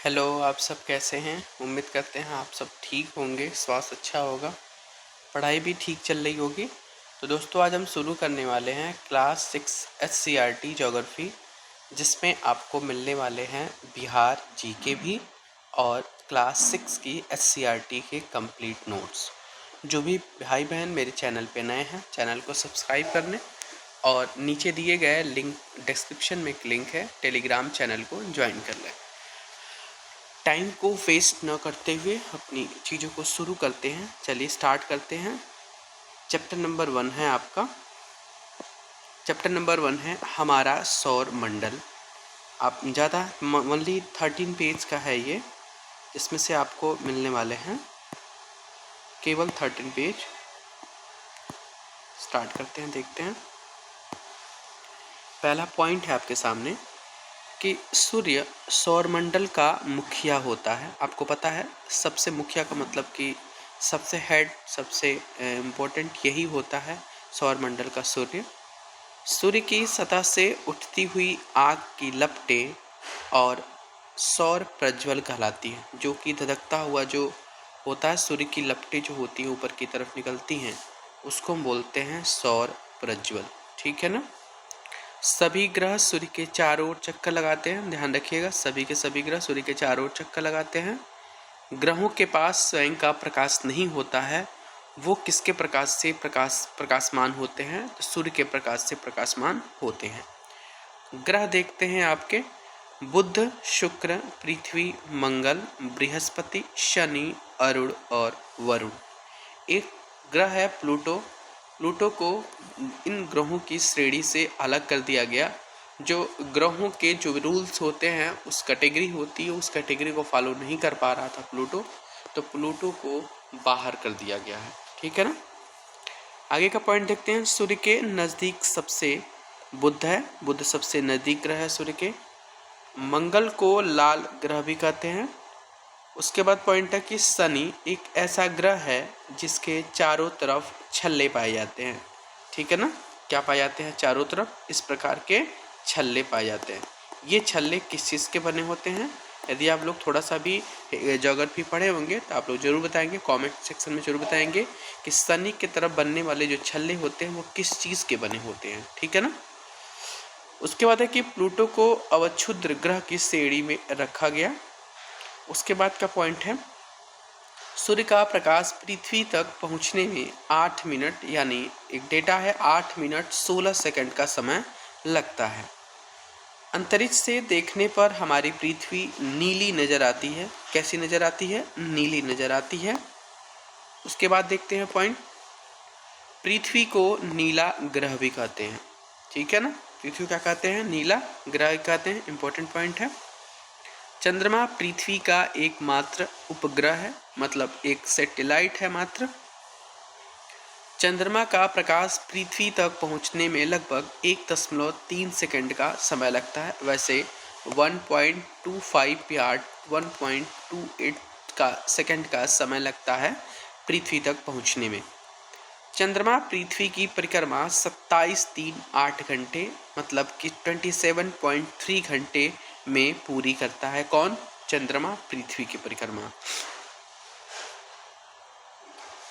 Hello, आप सब कैसे हैं? उम्मीद करते हैं आप सब ठीक होंगे, स्वास्थ्य अच्छा होगा, पढ़ाई भी ठीक चल रही होगी। तो दोस्तों आज हम शुरू करने वाले हैं क्लास 6 SCRT ज्योग्राफी, जिसमें आपको मिलने वाले हैं बिहार जीके भी और क्लास 6 की SCRT के कंप्लीट नोट्स। जो भी भाई बहन मेरे चैनल पे नए हैं, चैनल को सब्सक्राइब करने और नीचे दिए गए लिंक डिस्क्रिप्शन में एक लिंक है, टेलीग्राम चैनल को ज्वाइन कर लें। टाइम को वेस्ट न करते हुए अपनी चीज़ों को शुरू करते हैं। चलिए स्टार्ट करते हैं। चैप्टर नंबर 1 है आपका। चैप्टर नंबर 1 है हमारा सौर मंडल। आप ज़्यादा ओनली 13 पेज का है ये, इसमें से आपको मिलने वाले हैं केवल 13 पेज। स्टार्ट करते हैं, देखते हैं। पहला पॉइंट है आपके सामने कि सूर्य सौरमंडल का मुखिया होता है। आपको पता है सबसे मुखिया का मतलब कि सबसे हेड, सबसे इम्पोर्टेंट यही होता है सौरमंडल का सूर्य। सूर्य की सतह से उठती हुई आग की लपटें और सौर प्रज्वल कहलाती हैं, जो कि धधकता हुआ जो होता है, सूर्य की लपटें जो होती हैं ऊपर की तरफ निकलती हैं, उसको हम बोलते हैं सौर प्रज्वल। ठीक है ना। सभी ग्रह सूर्य के चारों ओर चक्कर लगाते हैं। ध्यान रखिएगा, सभी के सभी ग्रह सूर्य के चारों ओर चक्कर लगाते हैं। ग्रहों के पास स्वयं का प्रकाश नहीं होता है। वो किसके प्रकाश से प्रकाशमान होते हैं? तो सूर्य के प्रकाश से प्रकाशमान होते हैं। ग्रह देखते हैं आपके बुध, शुक्र, पृथ्वी, मंगल, बृहस्पति, शनि, अरुण और वरुण। एक ग्रह है प्लूटो। प्लूटो को इन ग्रहों की श्रेणी से अलग कर दिया गया। जो ग्रहों के जो रूल्स होते हैं, उस कैटेगरी होती है, उस कैटेगरी को फॉलो नहीं कर पा रहा था प्लूटो, तो प्लूटो को बाहर कर दिया गया है। ठीक है ना। आगे का पॉइंट देखते हैं। सूर्य के नज़दीक सबसे बुध है। बुध सबसे नज़दीक ग्रह है सूर्य के। मंगल को लाल ग्रह भी कहते हैं। उसके बाद पॉइंट है कि शनि एक ऐसा ग्रह है जिसके चारों तरफ छल्ले पाए जाते हैं। ठीक है ना। क्या पाए जाते हैं? चारों तरफ इस प्रकार के छल्ले पाए जाते हैं। ये छल्ले किस चीज़ के बने होते हैं? यदि आप लोग थोड़ा सा भी ज्योग्राफी पढ़े होंगे तो आप लोग जरूर बताएंगे, कमेंट सेक्शन में जरूर बताएंगे कि शनि की तरफ बनने वाले जो छल्ले होते हैं वो किस चीज़ के बने होते हैं। ठीक है ना। उसके बाद है कि प्लूटो को अवक्षुद्र ग्रह की श्रेणी में रखा गया। उसके बाद का पॉइंट है सूर्य का प्रकाश पृथ्वी तक पहुंचने में 8 मिनट, यानी एक डेटा है 8 मिनट 16 सेकंड का समय लगता है। अंतरिक्ष से देखने पर हमारी पृथ्वी नीली नजर आती है। कैसी नजर आती है? नीली नजर आती है। उसके बाद देखते हैं पॉइंट, पृथ्वी को नीला ग्रह भी कहते हैं। ठीक है ना। पृथ्वी क्या कहते हैं? नीला ग्रह कहते हैं। इंपॉर्टेंट पॉइंट है। चंद्रमा पृथ्वी का एकमात्र उपग्रह है, मतलब एक सैटेलाइट है मात्र। चंद्रमा का प्रकाश पृथ्वी तक पहुंचने में लगभग 1.3 सेकंड का समय लगता है। वैसे 1.25 या 1.28 का सेकंड का समय लगता है पृथ्वी तक पहुंचने में। चंद्रमा पृथ्वी की परिक्रमा 27.38 घंटे, मतलब कि 27.3 घंटे में पूरी करता है। कौन? चंद्रमा पृथ्वी की परिक्रमा।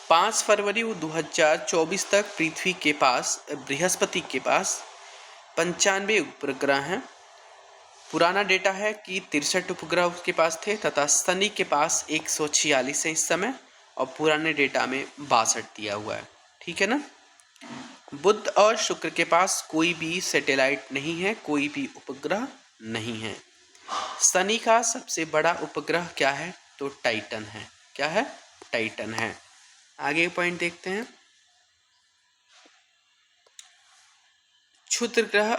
5 फरवरी 2024 तक पृथ्वी के पास, बृहस्पति के पास 95 उपग्रह हैं। पुराना डेटा है कि 63 उपग्रह उसके पास थे, तथा शनि के पास 146 है इस समय, और पुराने डेटा में 62 दिया हुआ है। ठीक है ना। बुध और शुक्र के पास कोई भी सैटेलाइट नहीं है, कोई भी उपग्रह नहीं है। शनि का सबसे बड़ा उपग्रह क्या है? तो टाइटन है। क्या है? टाइटन है। आगे पॉइंट देखते हैं। क्षुद्र ग्रह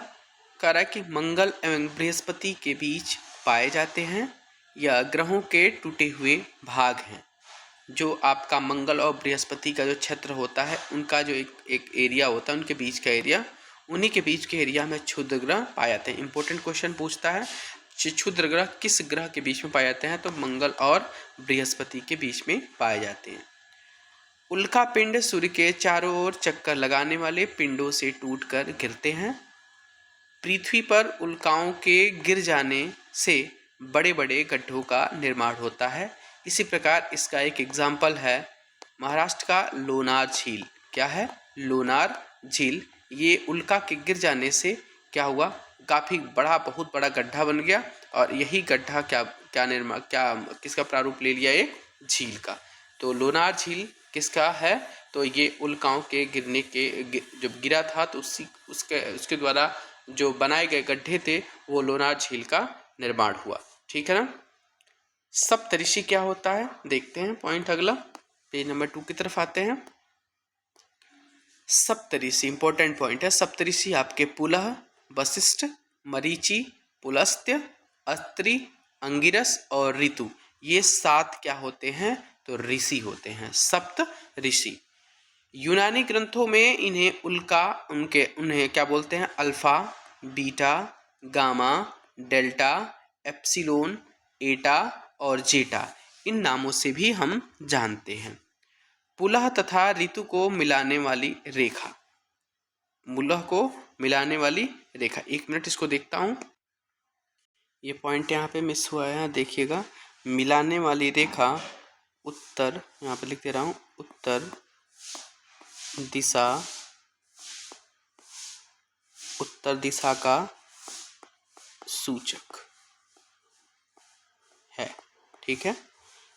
कारक मंगल एवं बृहस्पति के बीच पाए जाते हैं। यह ग्रहों के टूटे हुए भाग हैं। जो आपका मंगल और बृहस्पति का जो क्षेत्र होता है, उनका जो एक एरिया होता है, उनके बीच का एरिया, उन्हीं के बीच के एरिया में क्षुद्र ग्रह पाए जाते हैं। इंपॉर्टेंट क्वेश्चन पूछता है क्षुद्र ग्रह किस ग्रह के बीच में पाए जाते हैं? तो मंगल और बृहस्पति के बीच में पाए जाते हैं। उल्का पिंड सूर्य के चारों ओर चक्कर लगाने वाले पिंडों से टूटकर गिरते हैं। पृथ्वी पर उल्काओं के गिर जाने से बड़े बड़े गड्ढों का निर्माण होता है। इसी प्रकार इसका एक एग्जाम्पल है महाराष्ट्र का लोनार झील। क्या है? लोनार झील। ये उल्का के गिर जाने से क्या हुआ, काफ़ी बड़ा, बहुत बड़ा गड्ढा बन गया और यही गड्ढा क्या किसका प्रारूप ले लिया, एक झील का। तो लोनार झील किसका है? तो ये उल्काओं के गिरने के जब गिरा था तो उसके द्वारा जो बनाए गए गड्ढे थे वो लोनार झील का निर्माण हुआ। ठीक है ना। सप्तऋषि क्या होता है देखते हैं। पॉइंट अगला पेज नंबर 2 की तरफ आते हैं। सप्तऋषि इंपॉर्टेंट पॉइंट है। सप्तऋषि आपके पुलह, वशिष्ठ, मरीचि, पुलस्त्य, अत्रि, अंगिरस और ऋतु, ये 7 क्या होते हैं? तो ऋषि होते हैं, सप्त ऋषि। यूनानी ग्रंथों में इन्हें उन्हें क्या बोलते हैं? Alpha, beta, gamma, delta, epsilon, एटा और जेटा, इन नामों से भी हम जानते हैं। पुलह तथा ऋतु को मिलाने वाली रेखा, पुलह को मिलाने वाली रेखा, 1 मिनट इसको देखता हूँ। ये पॉइंट यहाँ पे मिस हुआ है, देखिएगा। मिलाने वाली रेखा उत्तर, यहाँ पे लिख दे रहा हूँ, उत्तर दिशा का सूचक है। ठीक है।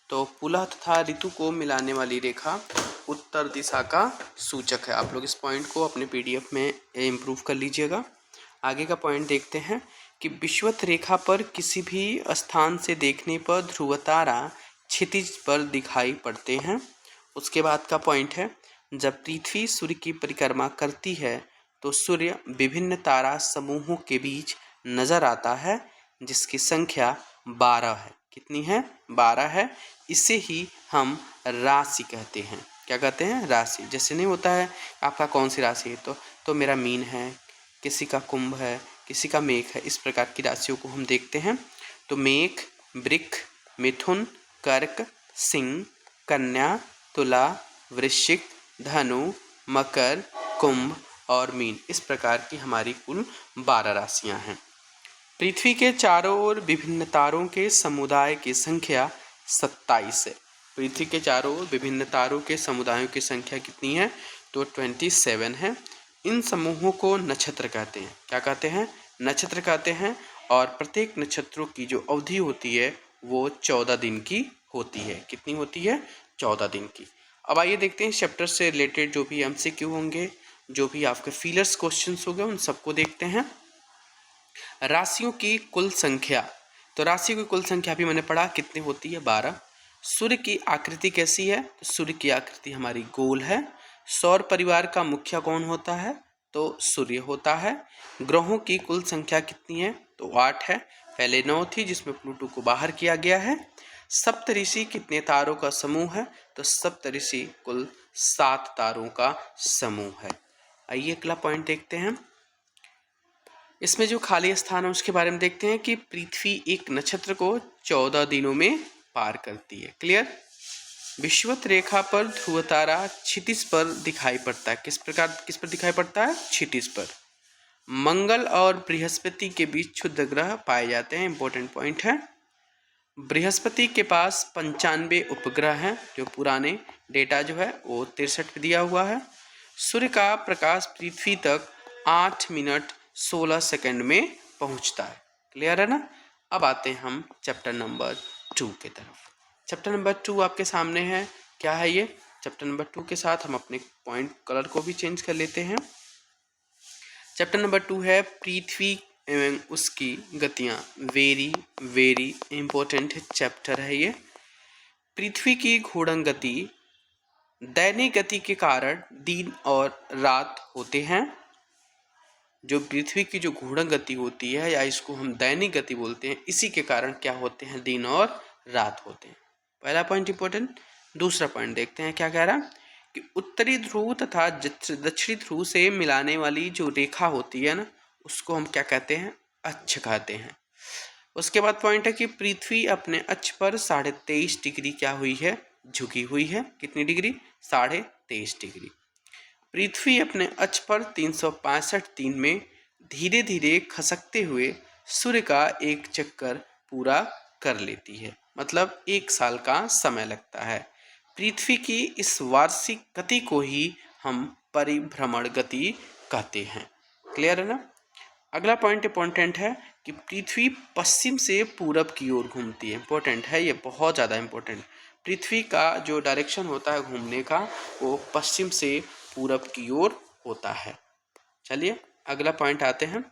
तो पुलह तथा ऋतु को मिलाने वाली रेखा उत्तर दिशा का सूचक है। आप लोग इस पॉइंट को अपने पीडीएफ में इम्प्रूव कर लीजिएगा। आगे का पॉइंट देखते हैं कि विषुवत रेखा पर किसी भी स्थान से देखने पर ध्रुव तारा क्षितिज पर दिखाई पड़ते हैं। उसके बाद का पॉइंट है, जब पृथ्वी सूर्य की परिक्रमा करती है तो सूर्य विभिन्न तारा समूहों के बीच नजर आता है, जिसकी संख्या 12 है। कितनी है? 12 है। इसे ही हम राशि कहते हैं। क्या कहते हैं? राशि। जैसे नहीं होता है आपका कौन सी राशि है, तो मेरा मीन है, किसी का कुंभ है, किसी का मेष है, इस प्रकार की राशियों को हम देखते हैं। तो मेष, वृक, मिथुन, कर्क, सिंह, कन्या, तुला, वृश्चिक, धनु, मकर, कुंभ और मीन, इस प्रकार की हमारी कुल 12 राशियां हैं। पृथ्वी के चारों ओर विभिन्न तारों के समुदाय की संख्या 27 है। पृथ्वी के चारों ओर विभिन्न तारों के समुदायों की संख्या कितनी है? तो 27 है। इन समूहों को नक्षत्र कहते हैं। क्या कहते हैं? नक्षत्र कहते हैं। और प्रत्येक नक्षत्रों की जो अवधि होती है वो 14 दिन की होती है। कितनी होती है? 14 दिन की। अब आइए देखते हैं चैप्टर से रिलेटेड जो भी एमसीक्यू होंगे, जो भी आपके फीलर्स क्वेश्चंस होंगे, उन सबको देखते हैं। राशियों की कुल संख्या, तो राशियों की कुल संख्या भी मैंने पढ़ा कितनी होती है? 12। सूर्य की आकृति कैसी है? तो सूर्य की आकृति हमारी गोल है। सौर परिवार का मुखिया कौन होता है? तो सूर्य होता है। ग्रहों की कुल संख्या कितनी है? तो 8 है। पहले 9 थी जिसमें प्लूटो को बाहर किया गया है। सप्तऋषि कितने तारों का समूह है? तो सप्तऋषि कुल 7 तारों का समूह है। आइए अगला पॉइंट देखते हैं। इसमें जो खाली स्थान है उसके बारे में देखते हैं कि पृथ्वी एक नक्षत्र को 14 दिनों में पार करती है। क्लियर। विषुवत रेखा पर ध्रुव तारा क्षितिज पर दिखाई पड़ता है। किस पर दिखाई पड़ता है? क्षितिज पर। मंगल और बृहस्पति के बीच क्षुद्र ग्रह पाए जाते हैं। इंपॉर्टेंट पॉइंट है। बृहस्पति के पास 95 उपग्रह हैं। जो पुराने डेटा जो है वो 63 पे दिया हुआ है। सूर्य का प्रकाश पृथ्वी तक 8 मिनट 16 सेकंड में पहुंचता है। क्लियर है ना। अब आते हैं हम चैप्टर नंबर 2 के तरफ। चैप्टर नंबर 2 आपके सामने है। क्या है ये? चैप्टर नंबर 2 के साथ हम अपने पॉइंट कलर को भी चेंज कर लेते हैं। चैप्टर नंबर 2 है पृथ्वी एवं उसकी गतियां। वेरी वेरी इंपॉर्टेंट चैप्टर है ये। पृथ्वी की घूर्णन गति दैनिक गति के कारण दिन और रात होते हैं। जो पृथ्वी की जो घूर्णन गति होती है, या इसको हम दैनिक गति बोलते हैं, इसी के कारण क्या होते हैं? दिन और रात होते हैं। पहला पॉइंट इंपॉर्टेंट। दूसरा पॉइंट देखते हैं क्या कह रहा है कि उत्तरी ध्रुव तथा दक्षिणी ध्रुव से मिलाने वाली जो रेखा होती है ना, उसको हम क्या कहते हैं? अक्ष कहते हैं। उसके बाद पॉइंट है कि पृथ्वी अपने अक्ष पर 23.5 डिग्री क्या हुई है? झुकी हुई है। कितनी डिग्री? 23.5 डिग्री। पृथ्वी अपने अक्ष पर 365 दिन में धीरे धीरे खसकते हुए सूर्य का एक चक्कर पूरा कर लेती है, मतलब 1 साल का समय लगता है। पृथ्वी की इस वार्षिक गति को ही हम परिभ्रमण गति कहते हैं। क्लियर है ना। अगला पॉइंट इंपॉर्टेंट है कि पृथ्वी पश्चिम से पूरब की ओर घूमती है। इंपॉर्टेंट है ये, बहुत ज़्यादा इंपॉर्टेंट। पृथ्वी का जो डायरेक्शन होता है घूमने का, वो पश्चिम से पूरब की ओर होता है। चलिए अगला पॉइंट आते हैं।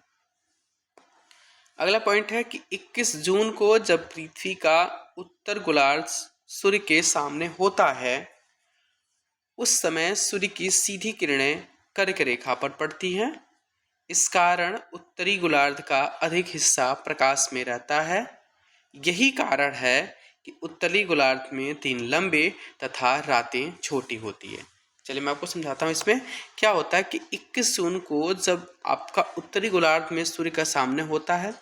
अगला पॉइंट है कि 21 जून को जब पृथ्वी का उत्तर गोलार्ध सूर्य के सामने होता है, उस समय सूर्य की सीधी किरणें कर्क रेखा पर पड़ती हैं। इस कारण उत्तरी गोलार्ध का अधिक हिस्सा प्रकाश में रहता है। यही कारण है कि उत्तरी गोलार्ध में दिन लंबे तथा रातें छोटी होती है। चलिए मैं आपको समझाता हूँ। इसमें क्या होता है कि 21 जून को जब आपका उत्तरी गोलार्ध में सूर्य का सामने होता है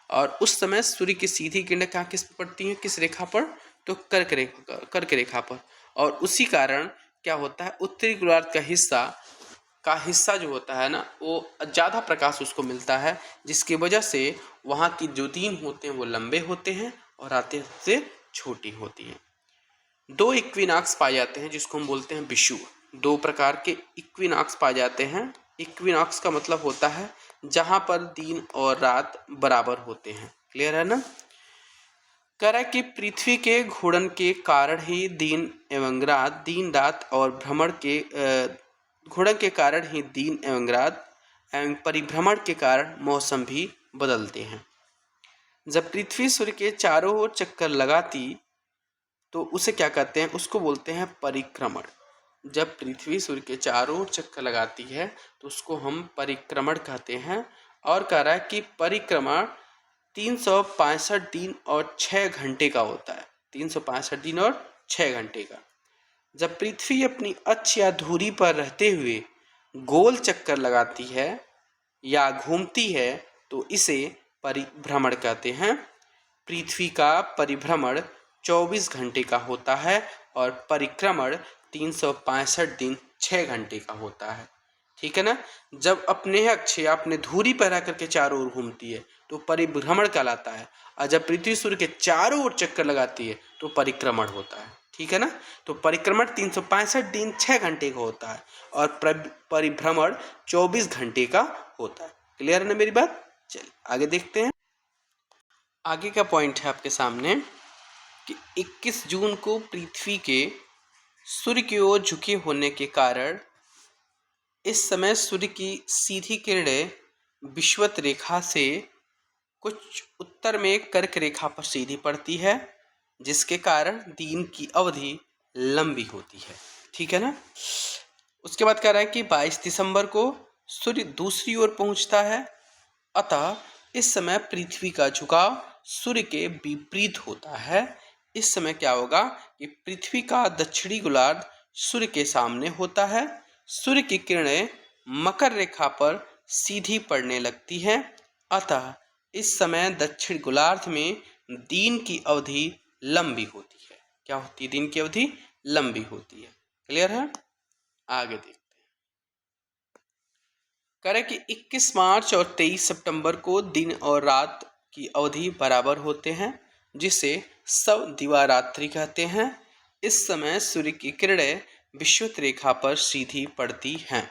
और उस समय सूर्य की सीधी किरणें कहाँ किस पर पड़ती हैं, किस रेखा पर, तो कर्क रेखा पर। और उसी कारण क्या होता है, उत्तरी गोलार्ध का हिस्सा जो होता है ना, वो ज़्यादा प्रकाश उसको मिलता है, जिसकी वजह से वहाँ की जो दिन होते हैं वो लंबे होते हैं और रातें से छोटी होती हैं। 2 इक्विनॉक्स पाए जाते हैं जिसको हम बोलते हैं विषुव। 2 प्रकार के इक्विनॉक्स पाए जाते हैं। इक्विनॉक्स का मतलब होता है जहाँ पर दिन और रात बराबर होते हैं। क्लियर है ना। कह रहा है कि पृथ्वी के घूर्णन के कारण ही दिन रात और भ्रमण के घूर्णन के कारण ही दिन एवं रात एवं परिभ्रमण के कारण मौसम भी बदलते हैं। जब पृथ्वी सूर्य के चारों ओर चक्कर लगाती तो उसे क्या कहते हैं, उसको बोलते हैं परिक्रमण। जब पृथ्वी सूर्य के चारों ओर चक्कर लगाती है तो उसको हम परिक्रमण कहते हैं। और कह रहा है कि परिक्रमण 365 दिन और 6 घंटे का होता है। 365 दिन और 6 घंटे का। जब पृथ्वी अपनी अक्ष या धुरी पर रहते हुए गोल चक्कर लगाती है या घूमती है तो इसे परिभ्रमण कहते हैं। पृथ्वी का परिभ्रमण 24 घंटे का होता है और परिक्रमण 365 दिन 6 घंटे का होता है। ठीक है ना। जब अपने अक्ष या अपने धुरी पर रह करके चारों ओर घूमती है तो परिभ्रमण कहलाता है, और जब पृथ्वी सूर्य के चारों ओर चक्कर लगाती है तो परिक्रमण होता है। ठीक है ना। तो परिक्रमण 365 दिन 6 घंटे का होता है और परिभ्रमण 24 घंटे का होता है। क्लियर है ना मेरी बात। चलिए आगे देखते हैं। आगे का पॉइंट है आपके सामने कि 21 जून को पृथ्वी के सूर्य की ओर झुके होने के कारण इस समय सूर्य की सीधी किरणें विषुवत रेखा से कुछ उत्तर में कर्क रेखा पर सीधी पड़ती है, जिसके कारण दिन की अवधि लंबी होती है। ठीक है ना। उसके बाद कह रहा है कि 22 दिसंबर को सूर्य दूसरी ओर पहुंचता है, अतः इस समय पृथ्वी का झुकाव सूर्य के विपरीत होता है। इस समय क्या होगा कि पृथ्वी का दक्षिणी गोलार्ध सूर्य के सामने होता है। सूर्य की किरणें मकर रेखा पर सीधी पड़ने लगती हैं, अतः इस समय दक्षिण गोलार्ध में दिन की अवधि लंबी होती है। क्या होती है, दिन की अवधि लंबी होती है। क्लियर है। आगे देखते हैं। करें कि 21 मार्च और 23 सितंबर को दिन और रात की अवधि बराबर होते हैं, जिसे दिवारात्रि कहते हैं। इस समय सूर्य की किरणें विषुवत रेखा पर सीधी पड़ती हैं।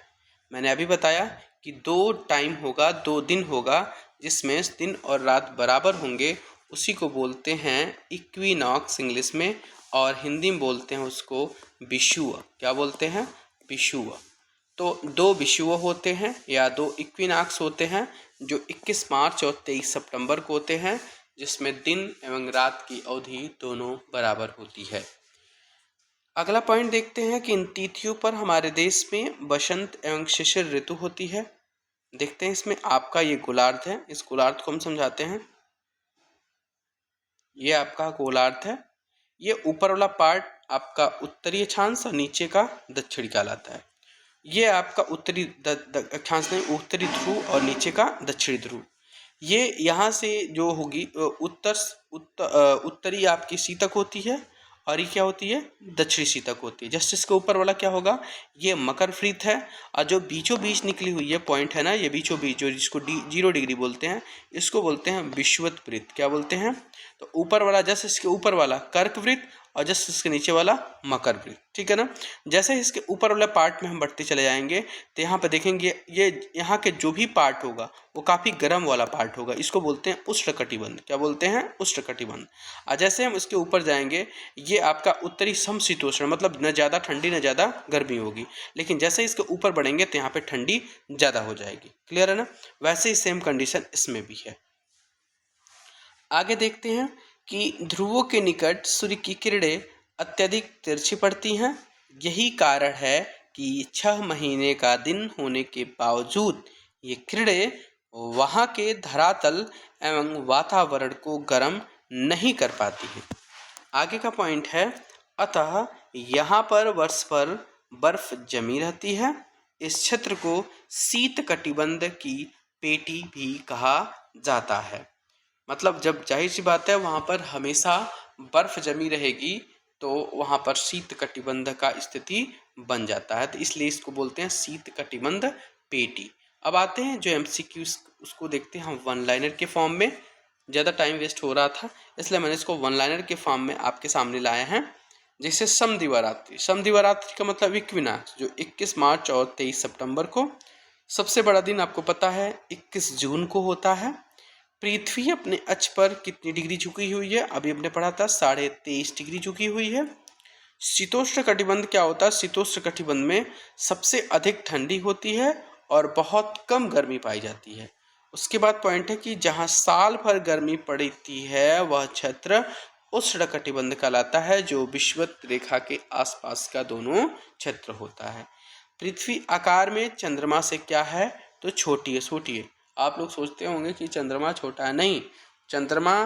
मैंने अभी बताया कि 2 दिन होगा जिसमें दिन और रात बराबर होंगे, उसी को बोलते हैं इक्विनॉक्स इंग्लिश में, और हिंदी में बोलते हैं उसको विषुव। क्या बोलते हैं, विषुव। तो 2 विषुव होते हैं या 2 इक्विनॉक्स होते हैं जो 21 मार्च और 23 सितंबर को होते हैं, जिसमें दिन एवं रात की अवधि दोनों बराबर होती है। अगला पॉइंट देखते हैं कि इन तिथियों पर हमारे देश में बसंत एवं शिशिर ऋतु होती है। देखते हैं इसमें आपका ये गोलार्ध है, इस गोलार्ध को हम समझाते हैं। ये आपका गोलार्ध है। ये ऊपर वाला पार्ट आपका उत्तरी अक्षांश और नीचे का दक्षिणी कहलाता है। ये आपका उत्तरी अक्षांश नहीं, उत्तरी ध्रुव और नीचे का दक्षिणी ध्रुव। ये यहाँ से जो होगी उत्तरी आपकी शीतक होती है और ये क्या होती है, दक्षिणी शीतक होती है। जस्ट इसके ऊपर वाला क्या होगा, ये मकर वृत्त है, और जो बीचों बीच निकली हुई है पॉइंट है ना, ये बीचों बीच जो जिसको 0 डिग्री बोलते हैं, इसको बोलते हैं विषुवत वृत्त। क्या बोलते हैं, तो ऊपर वाला जस्ट इसके ऊपर वाला कर्क वृत्त और जस्ट इसके नीचे वाला मकर वृत्त, ठीक है ना। जैसे इसके ऊपर वाले पार्ट में हम बढ़ते चले जाएंगे तो यहाँ पर देखेंगे ये यहाँ के जो भी पार्ट होगा वो काफ़ी गर्म वाला पार्ट होगा, इसको बोलते हैं उष्णकटिबंध। क्या बोलते हैं, उष्णकटिबंध। और जैसे हम इसके ऊपर जाएंगे ये आपका उत्तरी समशीतोष्ण, मतलब न ज़्यादा ठंडी न ज़्यादा गर्मी होगी, लेकिन जैसे इसके ऊपर बढ़ेंगे तो यहाँ पे ठंडी ज़्यादा हो जाएगी। क्लियर है ना। वैसे ही सेम कंडीशन इसमें भी है। आगे देखते हैं कि ध्रुवों के निकट सूर्य की किरणें अत्यधिक तिरछी पड़ती हैं। यही कारण है कि 6 महीने का दिन होने के बावजूद ये किरणें वहाँ के धरातल एवं वातावरण को गर्म नहीं कर पाती हैं। आगे का पॉइंट है, अतः यहाँ पर वर्ष पर बर्फ जमी रहती है। इस क्षेत्र को शीत कटिबंध की पेटी भी कहा जाता है। मतलब जब जाहिर सी बात है वहाँ पर हमेशा बर्फ जमी रहेगी तो वहाँ पर शीत कटिबंध का स्थिति बन जाता है, तो इसलिए इसको बोलते हैं शीत कटिबंध पेटी। अब आते हैं जो MCQ उसको देखते हैं हम वन लाइनर के फॉर्म में। ज़्यादा टाइम वेस्ट हो रहा था इसलिए मैंने इसको वन लाइनर के फॉर्म में आपके सामने लाया है। जैसे समदिवारात्रि, समदिवारात्रि का मतलब इक्विनॉक्स, जो 21 मार्च और 23 सितंबर को। सबसे बड़ा दिन आपको पता है 21 जून को होता है। पृथ्वी अपने अक्ष पर कितनी डिग्री झुकी हुई है, अभी हमने पढ़ा था 23.5 डिग्री झुकी हुई है। शीतोष्ण कटिबंध क्या होता है, शीतोष्ण कटिबंध में सबसे अधिक ठंडी होती है और बहुत कम गर्मी पाई जाती है। उसके बाद पॉइंट है कि जहाँ साल भर गर्मी पड़ती है वह क्षेत्र उष्ण कटिबंध कहलाता है, जो विषुवत रेखा के आसपास का दोनों क्षेत्र होता है। पृथ्वी आकार में चंद्रमा से क्या है, तो छोटी है। सोचिए, आप लोग सोचते होंगे कि चंद्रमा छोटा है, नहीं, चंद्रमा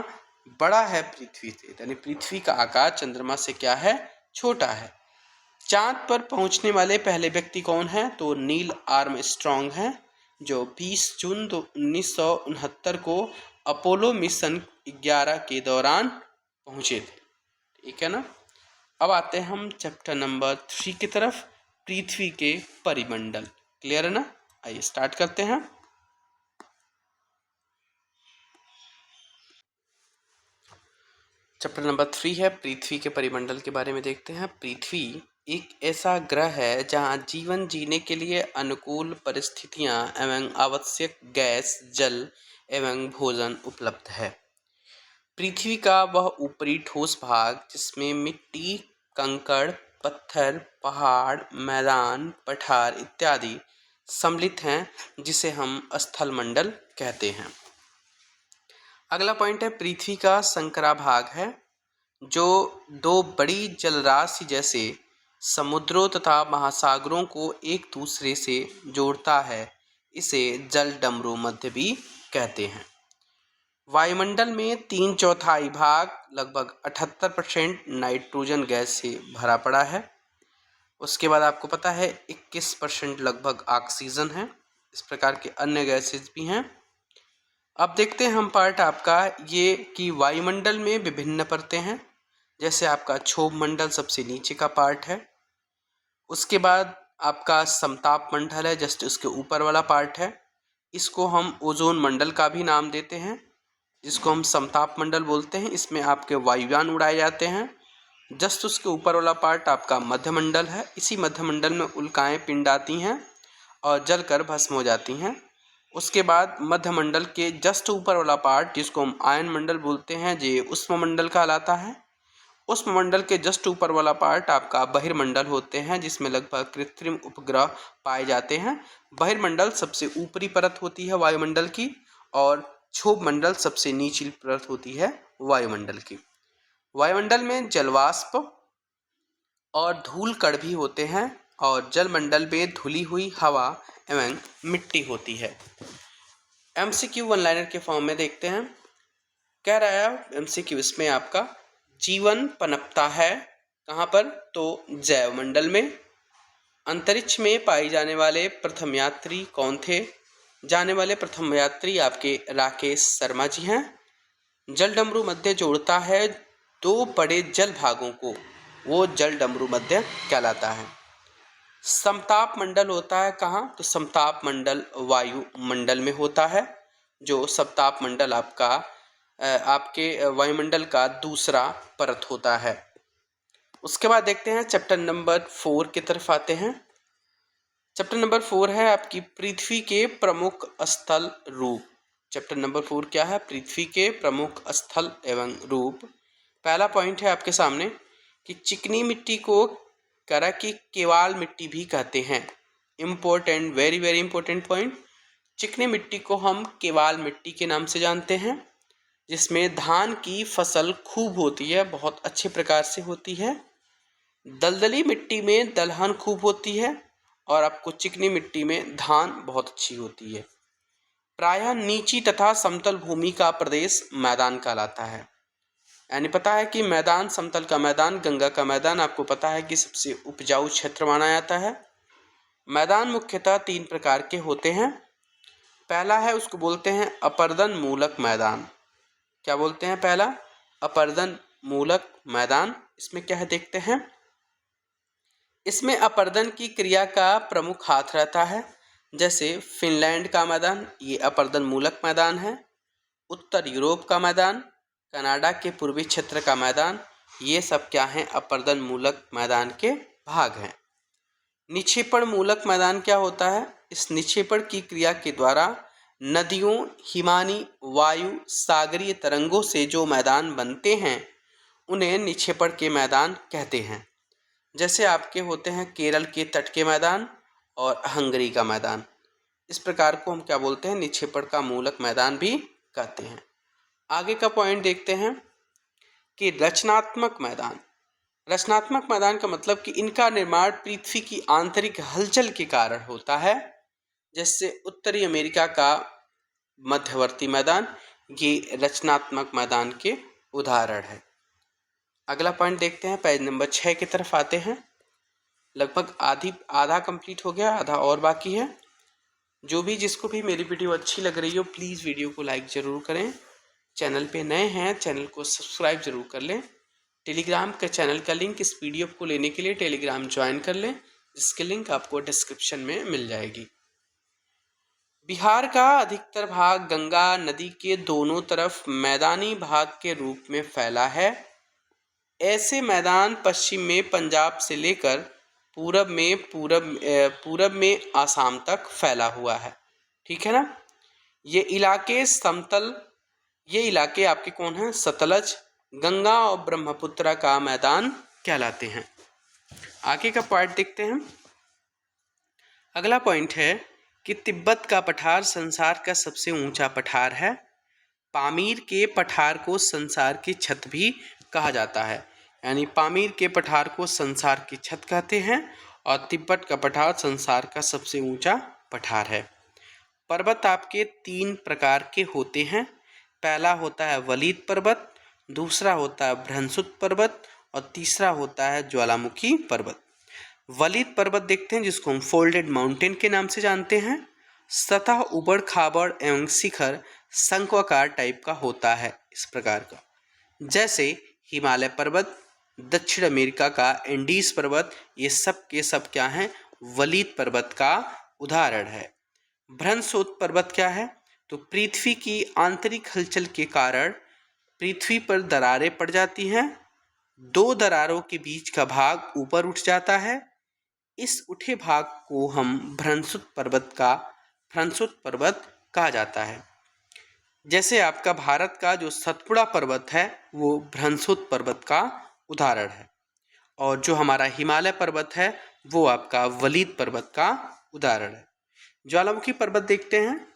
बड़ा है पृथ्वी से, यानी पृथ्वी का आकार चंद्रमा से क्या है, छोटा है। चांद पर पहुंचने वाले पहले व्यक्ति कौन है, तो नील आर्मस्ट्रॉन्ग हैं, जो 20 जून 1969 को अपोलो मिशन 11 के दौरान पहुंचे थे। ठीक है ना। अब आते हैं हम चैप्टर नंबर 3 की तरफ, पृथ्वी के परिमंडल। क्लियर है ना। आइए स्टार्ट करते हैं। चैप्टर नंबर 3 है पृथ्वी के परिमंडल के बारे में देखते हैं। पृथ्वी एक ऐसा ग्रह है जहां जीवन जीने के लिए अनुकूल परिस्थितियां एवं आवश्यक गैस, जल एवं भोजन उपलब्ध है। पृथ्वी का वह ऊपरी ठोस भाग जिसमें मिट्टी, कंकड़, पत्थर, पहाड़, मैदान, पठार इत्यादि सम्मिलित हैं, जिसे हम स्थलमंडल कहते हैं। अगला पॉइंट है पृथ्वी का संकरा भाग है, जो 2 बड़ी जलराशि जैसे समुद्रों तथा महासागरों को एक दूसरे से जोड़ता है। इसे जल डमरू मध्य भी कहते हैं। वायुमंडल में 3/4 भाग लगभग 78% नाइट्रोजन गैस से भरा पड़ा है। उसके बाद आपको पता है 21% लगभग ऑक्सीजन है। इस प्रकार के अन्य गैसेज भी हैं। अब देखते हैं हम पार्ट आपका ये कि वायुमंडल में विभिन्न परतें हैं। जैसे आपका क्षोभ मंडल सबसे नीचे का पार्ट है। उसके बाद आपका समताप मंडल है, जस्ट उसके ऊपर वाला पार्ट है। इसको हम ओजोन मंडल का भी नाम देते हैं, जिसको हम समताप मंडल बोलते हैं। इसमें आपके वायुयान उड़ाए जाते हैं। जस्ट उसके ऊपर वाला पार्ट आपका मध्यमंडल है। इसी मध्यमंडल में उल्काएं पिंड आती हैं और जलकर भस्म हो जाती हैं। उसके बाद मध्यमंडल के जस्ट ऊपर वाला पार्ट जिसको हम आयन मंडल बोलते हैं, ये उष्ममंडल कहलाता है। उष्ममंडल के जस्ट ऊपर वाला पार्ट आपका बहिर्मंडल होते हैं, जिसमें लगभग कृत्रिम उपग्रह पाए जाते हैं। बहिर्मंडल सबसे ऊपरी परत होती है वायुमंडल की, और क्षोभ मंडल सबसे निचली परत होती है वायुमंडल की। वायुमंडल में जलवाष्प और धूल कण भी होते हैं, और जलमंडल में धुली हुई हवा एवं मिट्टी होती है। MCQ वन लाइनर के फॉर्म में देखते हैं। कह रहा है MCQ इसमें आपका जीवन पनपता है कहाँ पर, तो जैवमंडल में। अंतरिक्ष में पाए जाने वाले प्रथम यात्री कौन थे, जाने वाले प्रथम यात्री आपके राकेश शर्मा जी हैं। जल डमरू मध्य जोड़ता है दो बड़े जल भागों को, वो जल डमरू मध्य कहलाता है। समताप मंडल होता है कहाँ? तो समताप मंडल वायुमंडल में होता है। जो समताप मंडल आपके वायुमंडल का दूसरा परत होता है। उसके बाद देखते हैं चैप्टर नंबर 4 की तरफ आते हैं। चैप्टर नंबर 4 है आपकी पृथ्वी के प्रमुख स्थल रूप। चैप्टर नंबर 4 क्या है? पृथ्वी के प्रमुख स्थल एवं रूप। पहला पॉइंट है आपके सामने कि चिकनी मिट्टी को करा की केवाल मिट्टी भी कहते हैं। Important, very very important point. चिकनी मिट्टी को हम केवाल मिट्टी के नाम से जानते हैं, जिसमें धान की फसल खूब होती है, बहुत अच्छे प्रकार से होती है। दलदली मिट्टी में दलहन खूब होती है और आपको चिकनी मिट्टी में धान बहुत अच्छी होती है। प्रायः नीची तथा समतल भूमि का प्रदेश मैदान कहलाता है। यानी पता है कि मैदान, समतल का मैदान, गंगा का मैदान आपको पता है कि सबसे उपजाऊ क्षेत्र माना जाता है। मैदान मुख्यतः 3 प्रकार के होते हैं। पहला है, उसको बोलते हैं अपर्दन मूलक मैदान। क्या बोलते हैं? पहला अपर्दन मूलक मैदान। इसमें क्या है देखते हैं। इसमें अपर्दन की क्रिया का प्रमुख हाथ रहता है। जैसे फिनलैंड का मैदान, ये अपर्दन मूलक मैदान है। उत्तर यूरोप का मैदान, कनाडा के पूर्वी क्षेत्र का मैदान, ये सब क्या हैं? अपर्दन मूलक मैदान के भाग हैं। निक्षेपण मूलक मैदान क्या होता है? इस निक्षेपण की क्रिया के द्वारा नदियों, हिमानी, वायु, सागरीय तरंगों से जो मैदान बनते हैं उन्हें निक्षेपण के मैदान कहते हैं। जैसे आपके होते हैं केरल के तट के मैदान और हंगरी का मैदान। इस प्रकार को हम क्या बोलते हैं? निक्षेपण का मूलक मैदान भी कहते हैं। आगे का पॉइंट देखते हैं कि रचनात्मक मैदान। रचनात्मक मैदान का मतलब कि इनका निर्माण पृथ्वी की आंतरिक हलचल के कारण होता है। जैसे उत्तरी अमेरिका का मध्यवर्ती मैदान, ये रचनात्मक मैदान के उदाहरण है। अगला पॉइंट देखते हैं, पेज नंबर 6 की तरफ आते हैं। लगभग आधा कंप्लीट हो गया, आधा और बाकी है। जो भी जिसको भी मेरी वीडियो अच्छी लग रही हो प्लीज़ वीडियो को लाइक ज़रूर करें। चैनल पे नए हैं, चैनल को सब्सक्राइब ज़रूर कर लें। टेलीग्राम के चैनल का लिंक, इस पीडीएफ को लेने के लिए टेलीग्राम ज्वाइन कर लें, जिसकी लिंक आपको डिस्क्रिप्शन में मिल जाएगी। बिहार का अधिकतर भाग गंगा नदी के दोनों तरफ मैदानी भाग के रूप में फैला है। ऐसे मैदान पश्चिम में पंजाब से लेकर पूरब में आसाम तक फैला हुआ है। ठीक है ना। ये इलाके आपके कौन हैं? सतलज, गंगा और ब्रह्मपुत्र का मैदान कहलाते हैं। आगे का पॉइंट देखते हैं। अगला पॉइंट है कि तिब्बत का पठार संसार का सबसे ऊंचा पठार है। पामीर के पठार को संसार की छत भी कहा जाता है। यानी पामीर के पठार को संसार की छत कहते हैं और तिब्बत का पठार संसार का सबसे ऊंचा पठार है। पर्वत आपके 3 प्रकार के होते हैं। पहला होता है वलीद पर्वत, दूसरा होता है भ्रंशुत पर्वत और तीसरा होता है ज्वालामुखी पर्वत। वलीद पर्वत देखते हैं, जिसको हम फोल्डेड माउंटेन के नाम से जानते हैं। सतह उबड़ खाबड़ एवं शिखर शंक्वाकार टाइप का होता है, इस प्रकार का। जैसे हिमालय पर्वत, दक्षिण अमेरिका का एंडीज पर्वत, ये सब के सब क्या हैं? वलीद पर्वत का उदाहरण है। भ्रंशोत पर्वत क्या है? तो पृथ्वी की आंतरिक हलचल के कारण पृथ्वी पर दरारें पड़ जाती हैं। 2 दरारों के बीच का भाग ऊपर उठ जाता है। इस उठे भाग को हम भ्रंशुत पर्वत कहा जाता है। जैसे आपका भारत का जो सतपुड़ा पर्वत है वो भ्रंशुत पर्वत का उदाहरण है, और जो हमारा हिमालय पर्वत है वो आपका वलीद पर्वत का उदाहरण है। ज्वालामुखी पर्वत देखते हैं।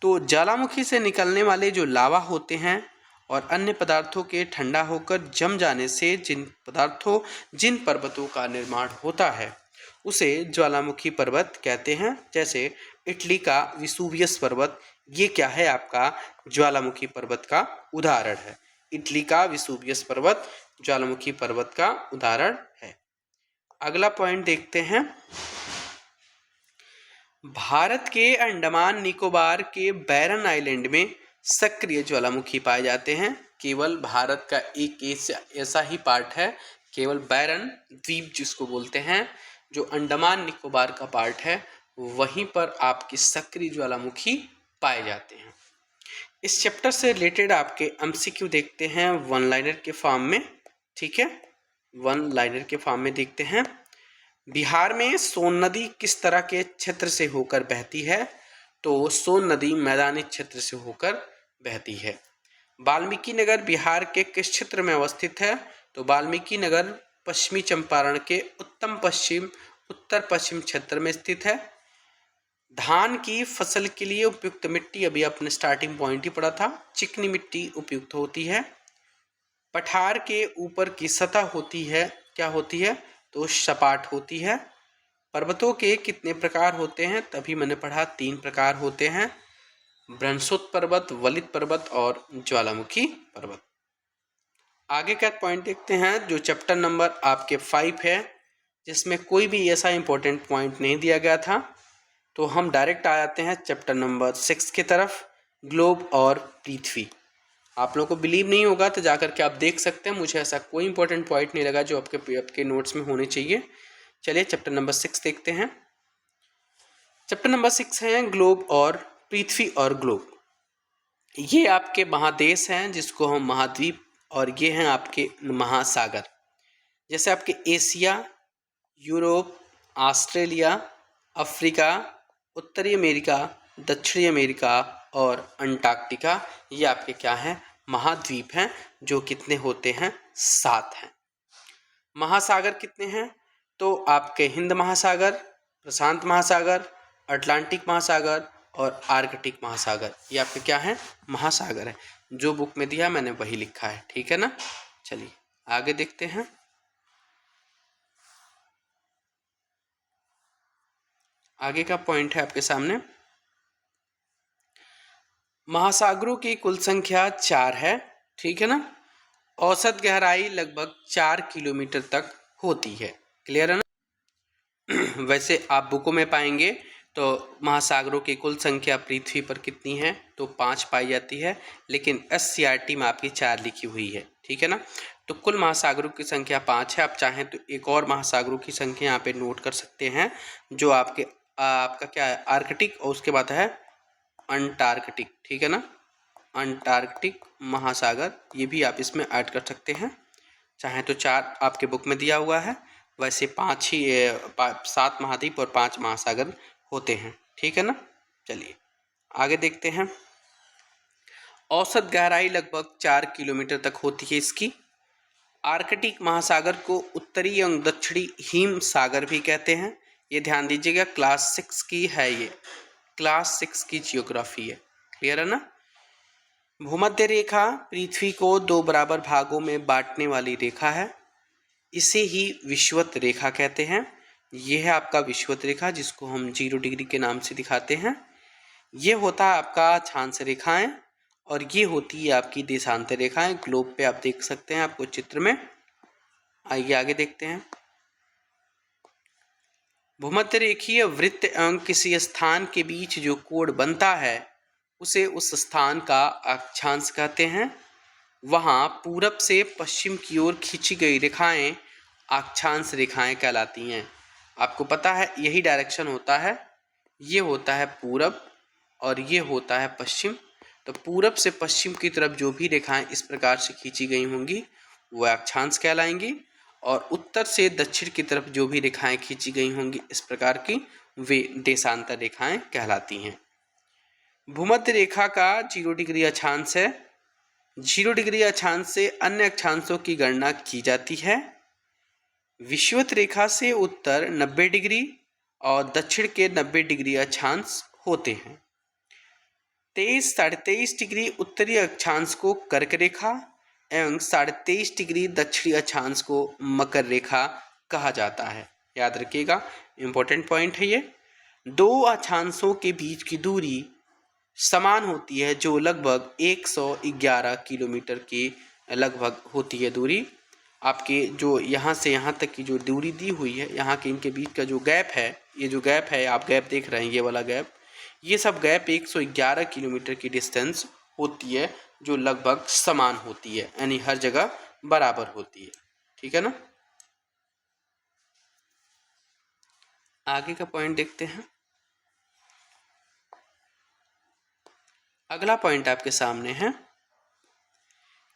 तो ज्वालामुखी से निकलने वाले जो लावा होते हैं और अन्य पदार्थों के ठंडा होकर जम जाने से जिन पर्वतों का निर्माण होता है उसे ज्वालामुखी पर्वत कहते हैं। जैसे इटली का विसुवियस पर्वत, ये क्या है? आपका ज्वालामुखी पर्वत का उदाहरण है। इटली का विसुवियस पर्वत ज्वालामुखी पर्वत का उदाहरण है। अगला पॉइंट देखते हैं। भारत के अंडमान निकोबार के बैरन आइलैंड में सक्रिय ज्वालामुखी पाए जाते हैं। केवल भारत का एक ऐसा ही पार्ट है, केवल बैरन द्वीप जिसको बोलते हैं, जो अंडमान निकोबार का पार्ट है, वहीं पर आपकी सक्रिय ज्वालामुखी पाए जाते हैं। इस चैप्टर से रिलेटेड आपके एमसीक्यू देखते हैं वन लाइनर के फॉर्म में, ठीक है, वन लाइनर के फॉर्म में देखते हैं। बिहार में सोन नदी किस तरह के क्षेत्र से होकर बहती है? तो सोन नदी मैदानी क्षेत्र से होकर बहती है। वाल्मीकि नगर बिहार के किस क्षेत्र में अवस्थित है? तो वाल्मीकि नगर पश्चिमी चंपारण के उत्तर पश्चिम क्षेत्र में स्थित है। धान की फसल के लिए उपयुक्त मिट्टी, अभी अपने स्टार्टिंग पॉइंट ही पढ़ा था, चिकनी मिट्टी उपयुक्त होती है। पठार के ऊपर की सतह होती है, क्या होती है? तो सपाट होती है। पर्वतों के कितने प्रकार होते हैं? तभी मैंने पढ़ा 3 प्रकार होते हैं, बृहस्पति पर्वत, वलित पर्वत और ज्वालामुखी पर्वत। आगे का पॉइंट देखते हैं जो चैप्टर नंबर आपके 5 है, जिसमें कोई भी ऐसा इंपॉर्टेंट पॉइंट नहीं दिया गया था, तो हम डायरेक्ट आ जाते हैं चैप्टर नंबर 6 की तरफ, ग्लोब और पृथ्वी। आप लोगों को बिलीव नहीं होगा तो जाकर के आप देख सकते हैं, मुझे ऐसा कोई इंपॉर्टेंट पॉइंट नहीं लगा जो आपके नोट्स में होने चाहिए। चलिए चैप्टर नंबर 6 देखते हैं। चैप्टर नंबर 6 है ग्लोब और पृथ्वी और ग्लोब। ये आपके महादेश हैं जिसको हम महाद्वीप, और ये हैं आपके महासागर, जैसे आपके एशिया, यूरोप, ऑस्ट्रेलिया, अफ्रीका, उत्तरी अमेरिका, दक्षिणी अमेरिका और अंटार्कटिका, ये आपके क्या हैं? महाद्वीप हैं, जो कितने होते हैं? 7 हैं। महासागर कितने हैं? तो आपके हिंद महासागर, प्रशांत महासागर, अटलांटिक महासागर और आर्कटिक महासागर, ये आपके क्या हैं? महासागर है। जो बुक में दिया मैंने वही लिखा है, ठीक है ना। चलिए आगे देखते हैं। आगे का पॉइंट है आपके सामने, महासागरों की कुल संख्या 4 है, ठीक है ना। औसत गहराई लगभग 4 किलोमीटर तक होती है, क्लियर है ना। वैसे आप बुकों में पाएंगे तो महासागरों की कुल संख्या पृथ्वी पर कितनी है? तो 5 पाई जाती है, लेकिन SCERT में आपकी 4 लिखी हुई है, ठीक है ना। तो कुल महासागरों की संख्या 5 है। आप चाहें तो एक और महासागरों की संख्या यहाँ पे नोट कर सकते हैं, जो आपका क्या है? आर्कटिक, और उसके बाद है अंटार्कटिक, ठीक है ना। अंटार्कटिक महासागर, ये भी आप इसमें ऐड कर सकते हैं। चाहे तो 4 आपके बुक में दिया हुआ है, वैसे 7 महाद्वीप और 5 महासागर होते हैं, ठीक है ना। चलिए आगे देखते हैं। औसत गहराई लगभग 4 किलोमीटर तक होती है इसकी। आर्कटिक महासागर को उत्तरी एवं दक्षिणी हिम सागर भी कहते हैं। ये ध्यान दीजिएगा, क्लास 6 की है, ये क्लास 6 की जियोग्राफी है, क्लियर है ना। भूमध्य रेखा पृथ्वी को 2 बराबर भागों में बांटने वाली रेखा है, इसे ही विषुवत रेखा कहते हैं। यह है आपका विषुवत रेखा, जिसको हम 0 डिग्री के नाम से दिखाते हैं। ये होता है आपका अक्षांश रेखाएं, और ये होती है आपकी देशांतर रेखाएं। ग्लोब पे आप देख सकते हैं आपको चित्र में। आइए आगे देखते हैं। भूमध्य रेखीय वृत्त एवं किसी स्थान के बीच जो कोण बनता है, उसे उस स्थान का अक्षांश कहते हैं। वहाँ पूरब से पश्चिम की ओर खींची गई रेखाएं अक्षांश रेखाएं कहलाती हैं। आपको पता है यही डायरेक्शन होता है, ये होता है पूरब और ये होता है पश्चिम। तो पूरब से पश्चिम की तरफ जो भी रेखाएं इस प्रकार से खींची गई होंगी वह अक्षांश कहलाएंगी, और उत्तर से दक्षिण की तरफ जो भी रेखाएं खींची गई होंगी इस प्रकार की, वे देशांतर रेखाएं कहलाती हैं। भूमध्य रेखा का 0 डिग्री अक्षांश है। 0 डिग्री अक्षांश से अन्य अक्षांशों की गणना की जाती है। विषुवत रेखा से उत्तर 90 डिग्री और दक्षिण के 90 डिग्री अक्षांश होते हैं। 23-23.5 डिग्री उत्तरी अक्षांश को कर्क रेखा एवं 23.5 डिग्री दक्षिणी अक्षांश को मकर रेखा कहा जाता है। याद रखिएगा, इंपॉर्टेंट पॉइंट है ये। 2 अक्षांशों के बीच की दूरी समान होती है, जो लगभग 111 किलोमीटर की लगभग होती है दूरी। आपके जो यहाँ से यहाँ तक की जो दूरी दी हुई है, यहाँ के इनके बीच का जो गैप है, ये जो गैप है आप गैप देख रहे हैं, ये वाला गैप, ये सब गैप 111 किलोमीटर की डिस्टेंस होती है जो लगभग समान होती है, यानी हर जगह बराबर होती है। ठीक है ना। आगे का पॉइंट देखते हैं। अगला पॉइंट आपके सामने है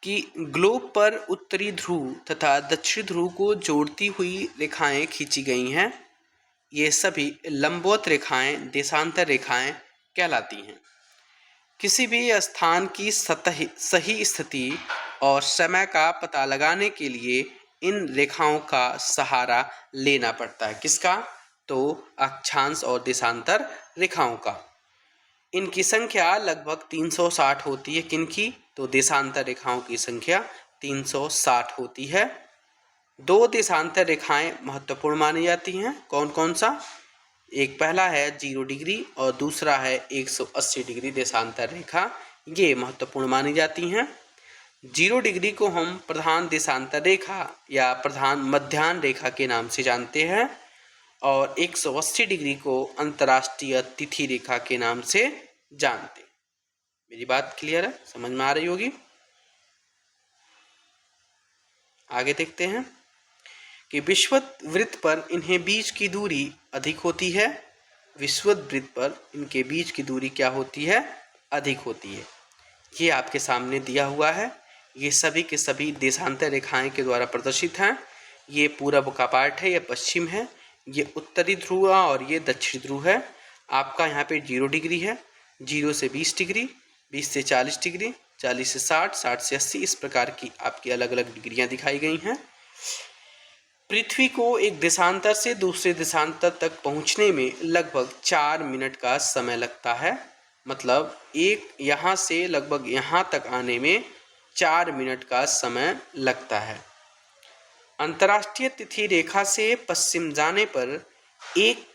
कि ग्लोब पर उत्तरी ध्रुव तथा दक्षिणी ध्रुव को जोड़ती हुई रेखाएं खींची गई हैं। ये सभी लंबवत रेखाएं देशांतर रेखाएं कहलाती हैं। किसी भी स्थान की सही स्थिति और समय का पता लगाने के लिए इन रेखाओं का सहारा लेना पड़ता है। किसका? तो अक्षांश और देशांतर रेखाओं का। इनकी संख्या लगभग 360 होती है। किनकी? तो देशांतर रेखाओं की संख्या 360 होती है। दो देशांतर रेखाएं महत्वपूर्ण मानी जाती हैं। कौन कौन सा? एक पहला है 0 डिग्री और दूसरा है 180 डिग्री देशांतर रेखा। ये महत्वपूर्ण मानी जाती हैं। 0 डिग्री को हम प्रधान देशांतर रेखा या प्रधान मध्याह्न रेखा के नाम से जानते हैं और 180 डिग्री को अंतर्राष्ट्रीय तिथि रेखा के नाम से जानते हैं। मेरी बात क्लियर है? समझ में आ रही होगी। आगे देखते हैं कि विषुवत वृत्त पर इन्हें बीच की दूरी अधिक होती है। विषुवत वृत्त पर इनके बीच की दूरी क्या होती है? अधिक होती है। ये आपके सामने दिया हुआ है। ये सभी के सभी देशांतर रेखाएं के द्वारा प्रदर्शित हैं। ये पूरब का पार्ट है, ये पश्चिम है, ये उत्तरी ध्रुव और ये दक्षिणी ध्रुव है। आपका यहाँ पे 0 डिग्री है, 0 से 20 डिग्री, 20 से 40 डिग्री, 40 से 60, 60 से 80, इस प्रकार की आपकी अलग अलग डिग्रियां दिखाई गई हैं। पृथ्वी को एक देशांतर से दूसरे देशांतर तक पहुंचने में लगभग 4 मिनट का समय लगता है। मतलब एक यहाँ से लगभग यहाँ तक आने में 4 मिनट का समय लगता है। अंतर्राष्ट्रीय तिथि रेखा से पश्चिम जाने पर एक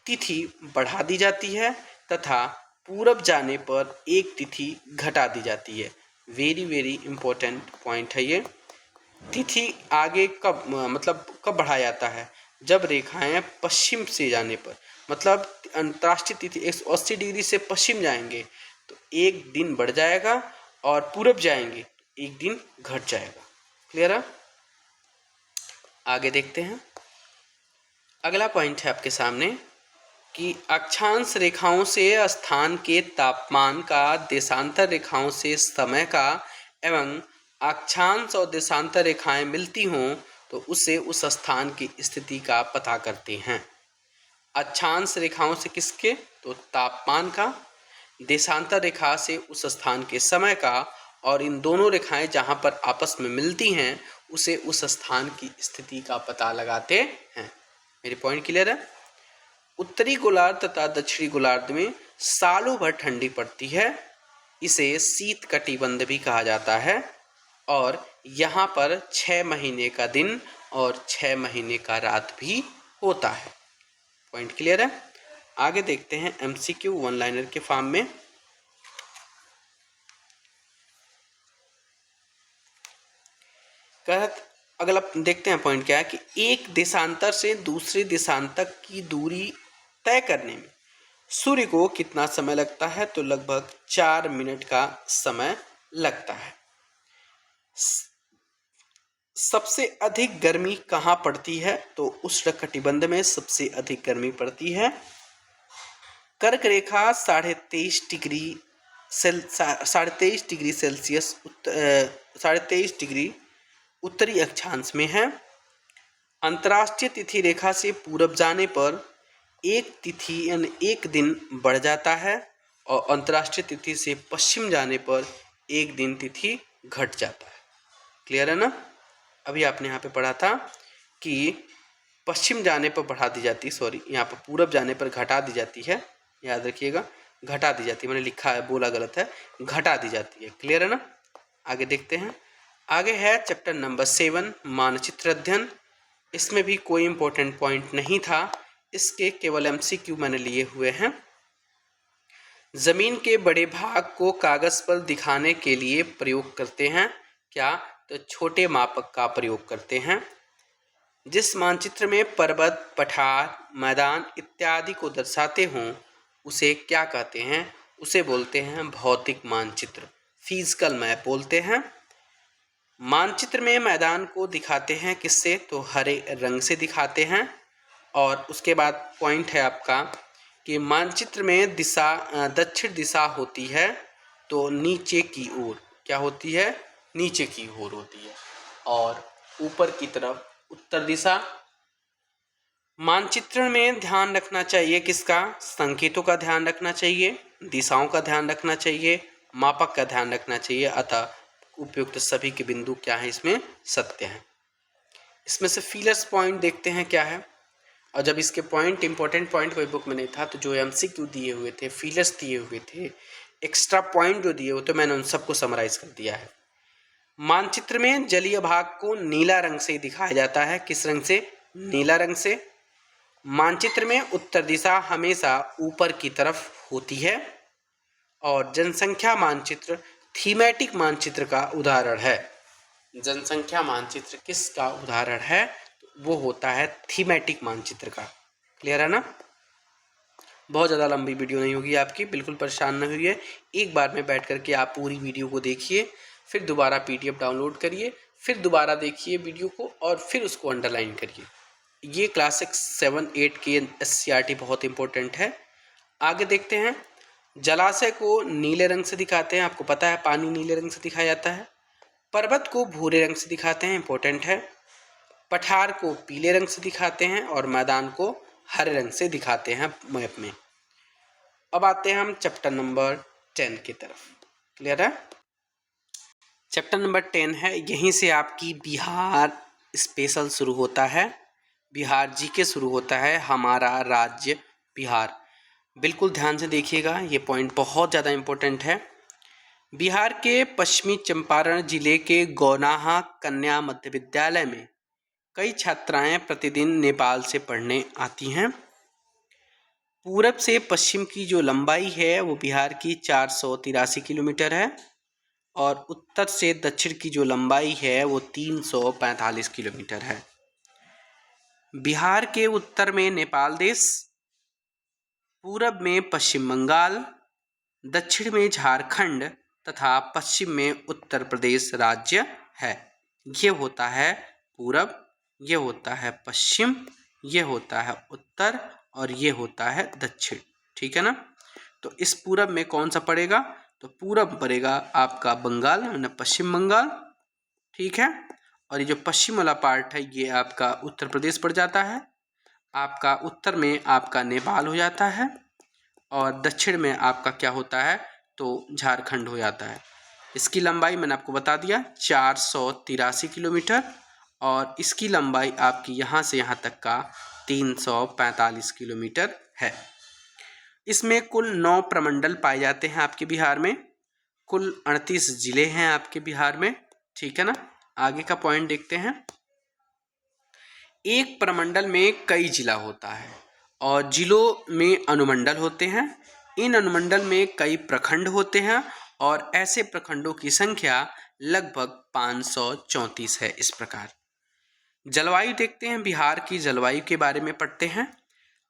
तिथि बढ़ा दी जाती है तथा पूरब जाने पर एक तिथि घटा दी जाती है। वेरी वेरी इंपॉर्टेंट पॉइंट है ये। तिथि आगे कब मतलब कब बढ़ाया जाता है? जब रेखाएं पश्चिम से जाने पर, मतलब अंतर्राष्ट्रीय तिथि 180 डिग्री से पश्चिम जाएंगे तो एक दिन बढ़ जाएगा और पूरब जाएंगे तो एक दिन घट जाएगा। क्लियर है? आगे देखते हैं। अगला पॉइंट है आपके सामने कि अक्षांश रेखाओं से स्थान के तापमान का, देशांतर रेखाओं से समय का एवं अक्षांश और देशांतर रेखाएं मिलती हों तो उससे उस स्थान की स्थिति का पता करते हैं। अक्षांश रेखाओं से किसके? तो तापमान का, देशांतर रेखा से उस स्थान के समय का, और इन दोनों रेखाएं जहां पर आपस में मिलती हैं उसे उस स्थान की स्थिति का पता लगाते हैं। मेरी पॉइंट क्लियर है? उत्तरी गोलार्ध तथा दक्षिणी गोलार्ध में सालों भर ठंडी पड़ती है। इसे शीत कटिबंध भी कहा जाता है और यहाँ पर 6 महीने का दिन और 6 महीने का रात भी होता है। पॉइंट क्लियर है? आगे देखते हैं MCQ 1 लाइनर के फॉर्म में। अगला देखते हैं पॉइंट क्या है कि एक देशांतर से दूसरे देशांतर की दूरी तय करने में सूर्य को कितना समय लगता है? तो लगभग 4 मिनट का समय लगता है। सबसे अधिक गर्मी कहाँ पड़ती है? तो उष्णकटिबंध में सबसे अधिक गर्मी पड़ती है। कर्क रेखा 23.5 डिग्री सेल्सियस 23.5 डिग्री उत्तरी अक्षांश में है। अंतर्राष्ट्रीय तिथि रेखा से पूरब जाने पर एक तिथि यानी एक दिन बढ़ जाता है और अंतर्राष्ट्रीय तिथि से पश्चिम जाने पर एक दिन तिथि घट जाता है। क्लियर है ना? अभी आपने यहाँ पे पढ़ा था कि पश्चिम जाने पर बढ़ा दी जाती, सॉरी यहाँ पर पूरब जाने पर घटा दी जाती है। याद रखिएगा, घटा दी जाती है, मैंने लिखा है, बोला गलत है, घटा दी जाती है। क्लियर है ना? आगे देखते हैं। आगे है चैप्टर नंबर 7 मानचित्र अध्ययन। इसमें भी कोई इंपॉर्टेंट पॉइंट नहीं था, इसके केवल MCQ मैंने लिए हुए हैं। जमीन के बड़े भाग को कागज पर दिखाने के लिए प्रयोग करते हैं। क्या? तो छोटे मापक का प्रयोग करते हैं। जिस मानचित्र में पर्वत, पठार, मैदान इत्यादि को दर्शाते हों उसे क्या कहते हैं? उसे बोलते हैं भौतिक मानचित्र, फिजिकल मैप बोलते हैं। मानचित्र में मैदान को दिखाते हैं किससे, तो हरे रंग से दिखाते हैं। और उसके बाद पॉइंट है आपका कि मानचित्र में दिशा दक्षिण दिशा होती है तो नीचे की ओर क्या होती है, नीचे की ओर होती है, और ऊपर की तरफ उत्तर दिशा। मानचित्रण में ध्यान रखना चाहिए किसका, संकेतों का ध्यान रखना चाहिए, दिशाओं का ध्यान रखना चाहिए, मापक का ध्यान रखना चाहिए, अतः उपयुक्त सभी के बिंदु क्या हैं इसमें सत्य हैं। इसमें से फीलर्स पॉइंट देखते हैं क्या है। और जब इसके पॉइंट इंपॉर्टेंट पॉइंट कोई बुक में नहीं था तो जो एमसीक्यू दिए हुए थे, फीलर्स दिए हुए थे, एक्स्ट्रा पॉइंट जो दिए हुए थे, मैंने उन सबको समराइज कर दिया है। मानचित्र में जलीय भाग को नीला रंग से दिखाया जाता है, किस रंग से, नीला रंग से। मानचित्र में उत्तर दिशा हमेशा ऊपर की तरफ होती है। और जनसंख्या मानचित्र थीमेटिक मानचित्र का उदाहरण है। जनसंख्या मानचित्र किसका उदाहरण है, वो होता है थीमेटिक मानचित्र का। क्लियर है ना। बहुत ज़्यादा लंबी वीडियो नहीं होगी आपकी, बिल्कुल परेशान न होइए। एक बार में बैठ करके आप पूरी वीडियो को देखिए, फिर दोबारा पीडीएफ डाउनलोड करिए, फिर दोबारा देखिए वीडियो को और फिर उसको अंडरलाइन करिए। ये क्लास 6, 7, 8 के एससीईआरटी बहुत इंपॉर्टेंट है। आगे देखते हैं। जलाशय को नीले रंग से दिखाते हैं, आपको पता है पानी नीले रंग से दिखाया जाता है। पर्वत को भूरे रंग से दिखाते हैं, इंपॉर्टेंट है। पठार को पीले रंग से दिखाते हैं और मैदान को हरे रंग से दिखाते हैं मैप में। अब आते हैं हम चैप्टर नंबर 10 की तरफ। क्लियर है। चैप्टर नंबर 10 है, यहीं से आपकी बिहार स्पेशल शुरू होता है, बिहार जीके शुरू होता है, हमारा राज्य बिहार। बिल्कुल ध्यान से देखिएगा, ये पॉइंट बहुत ज़्यादा इम्पोर्टेंट है। बिहार के पश्चिमी चंपारण जिले के गौनाहा कन्या मध्य विद्यालय में कई छात्राएं प्रतिदिन नेपाल से पढ़ने आती हैं। पूरब से पश्चिम की जो लंबाई है वो बिहार की 483 किलोमीटर है और उत्तर से दक्षिण की जो लंबाई है वो 345 किलोमीटर है। बिहार के उत्तर में नेपाल देश, पूरब में पश्चिम बंगाल, दक्षिण में झारखंड तथा पश्चिम में उत्तर प्रदेश राज्य है। ये होता है पूरब, ये होता है पश्चिम, ये होता है उत्तर और ये होता है दक्षिण। ठीक है ना। तो इस पूरब में कौन सा पड़ेगा, तो पूरब पड़ेगा आपका बंगाल यानी पश्चिम बंगाल। ठीक है। और ये जो पश्चिम वाला पार्ट है ये आपका उत्तर प्रदेश पड़ जाता है। आपका उत्तर में आपका नेपाल हो जाता है और दक्षिण में आपका क्या होता है, तो झारखंड हो जाता है। इसकी लंबाई मैंने आपको बता दिया 483 किलोमीटर और इसकी लंबाई आपकी यहाँ से यहाँ तक का 345 किलोमीटर है। इसमें कुल 9 प्रमंडल पाए जाते हैं आपके बिहार में, कुल 38 जिले हैं आपके बिहार में। ठीक है ना। आगे का पॉइंट देखते हैं। एक प्रमंडल में कई जिला होता है और जिलों में अनुमंडल होते हैं। इन अनुमंडल में कई प्रखंड होते हैं और ऐसे प्रखंडों की संख्या लगभग 534 है। इस प्रकार जलवायु देखते हैं, बिहार की जलवायु के बारे में पढ़ते हैं।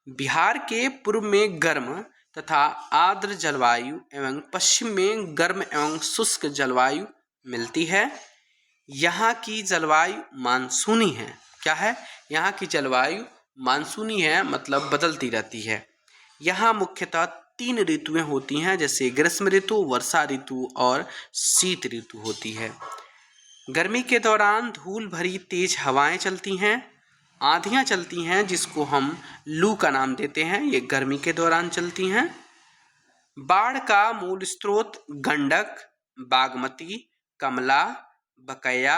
बिहार के पूर्व में गर्म तथा आर्द्र जलवायु एवं पश्चिम में गर्म एवं शुष्क जलवायु मिलती है। यहाँ की जलवायु मानसूनी है। क्या है, यहाँ की जलवायु मानसूनी है, मतलब बदलती रहती है। यहाँ मुख्यतः 3 ऋतुएं होती हैं, जैसे ग्रीष्म ऋतु, वर्षा ऋतु और शीत ऋतु होती है। गर्मी के दौरान धूल भरी तेज हवाएं चलती हैं, आंधियां चलती हैं जिसको हम लू का नाम देते हैं, ये गर्मी के दौरान चलती हैं। बाढ़ का मूल स्रोत गंडक, बागमती, कमला, बकैया,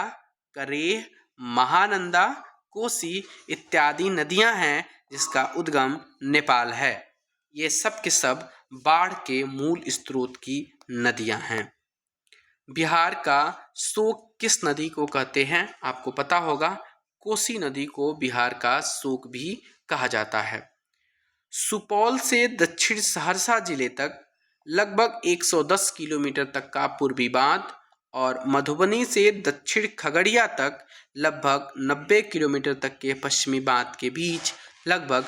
करेह, महानंदा, कोसी इत्यादि नदियां हैं जिसका उद्गम नेपाल है। ये सब के सब बाढ़ के मूल स्रोत की नदियां हैं। बिहार का शोक किस नदी को कहते हैं, आपको पता होगा, कोसी नदी को बिहार का शोक भी कहा जाता है। सुपौल से दक्षिण सहरसा जिले तक लगभग 110 किलोमीटर तक का पूर्वी बांध और मधुबनी से दक्षिण खगड़िया तक लगभग 90 किलोमीटर तक के पश्चिमी बांध के बीच लगभग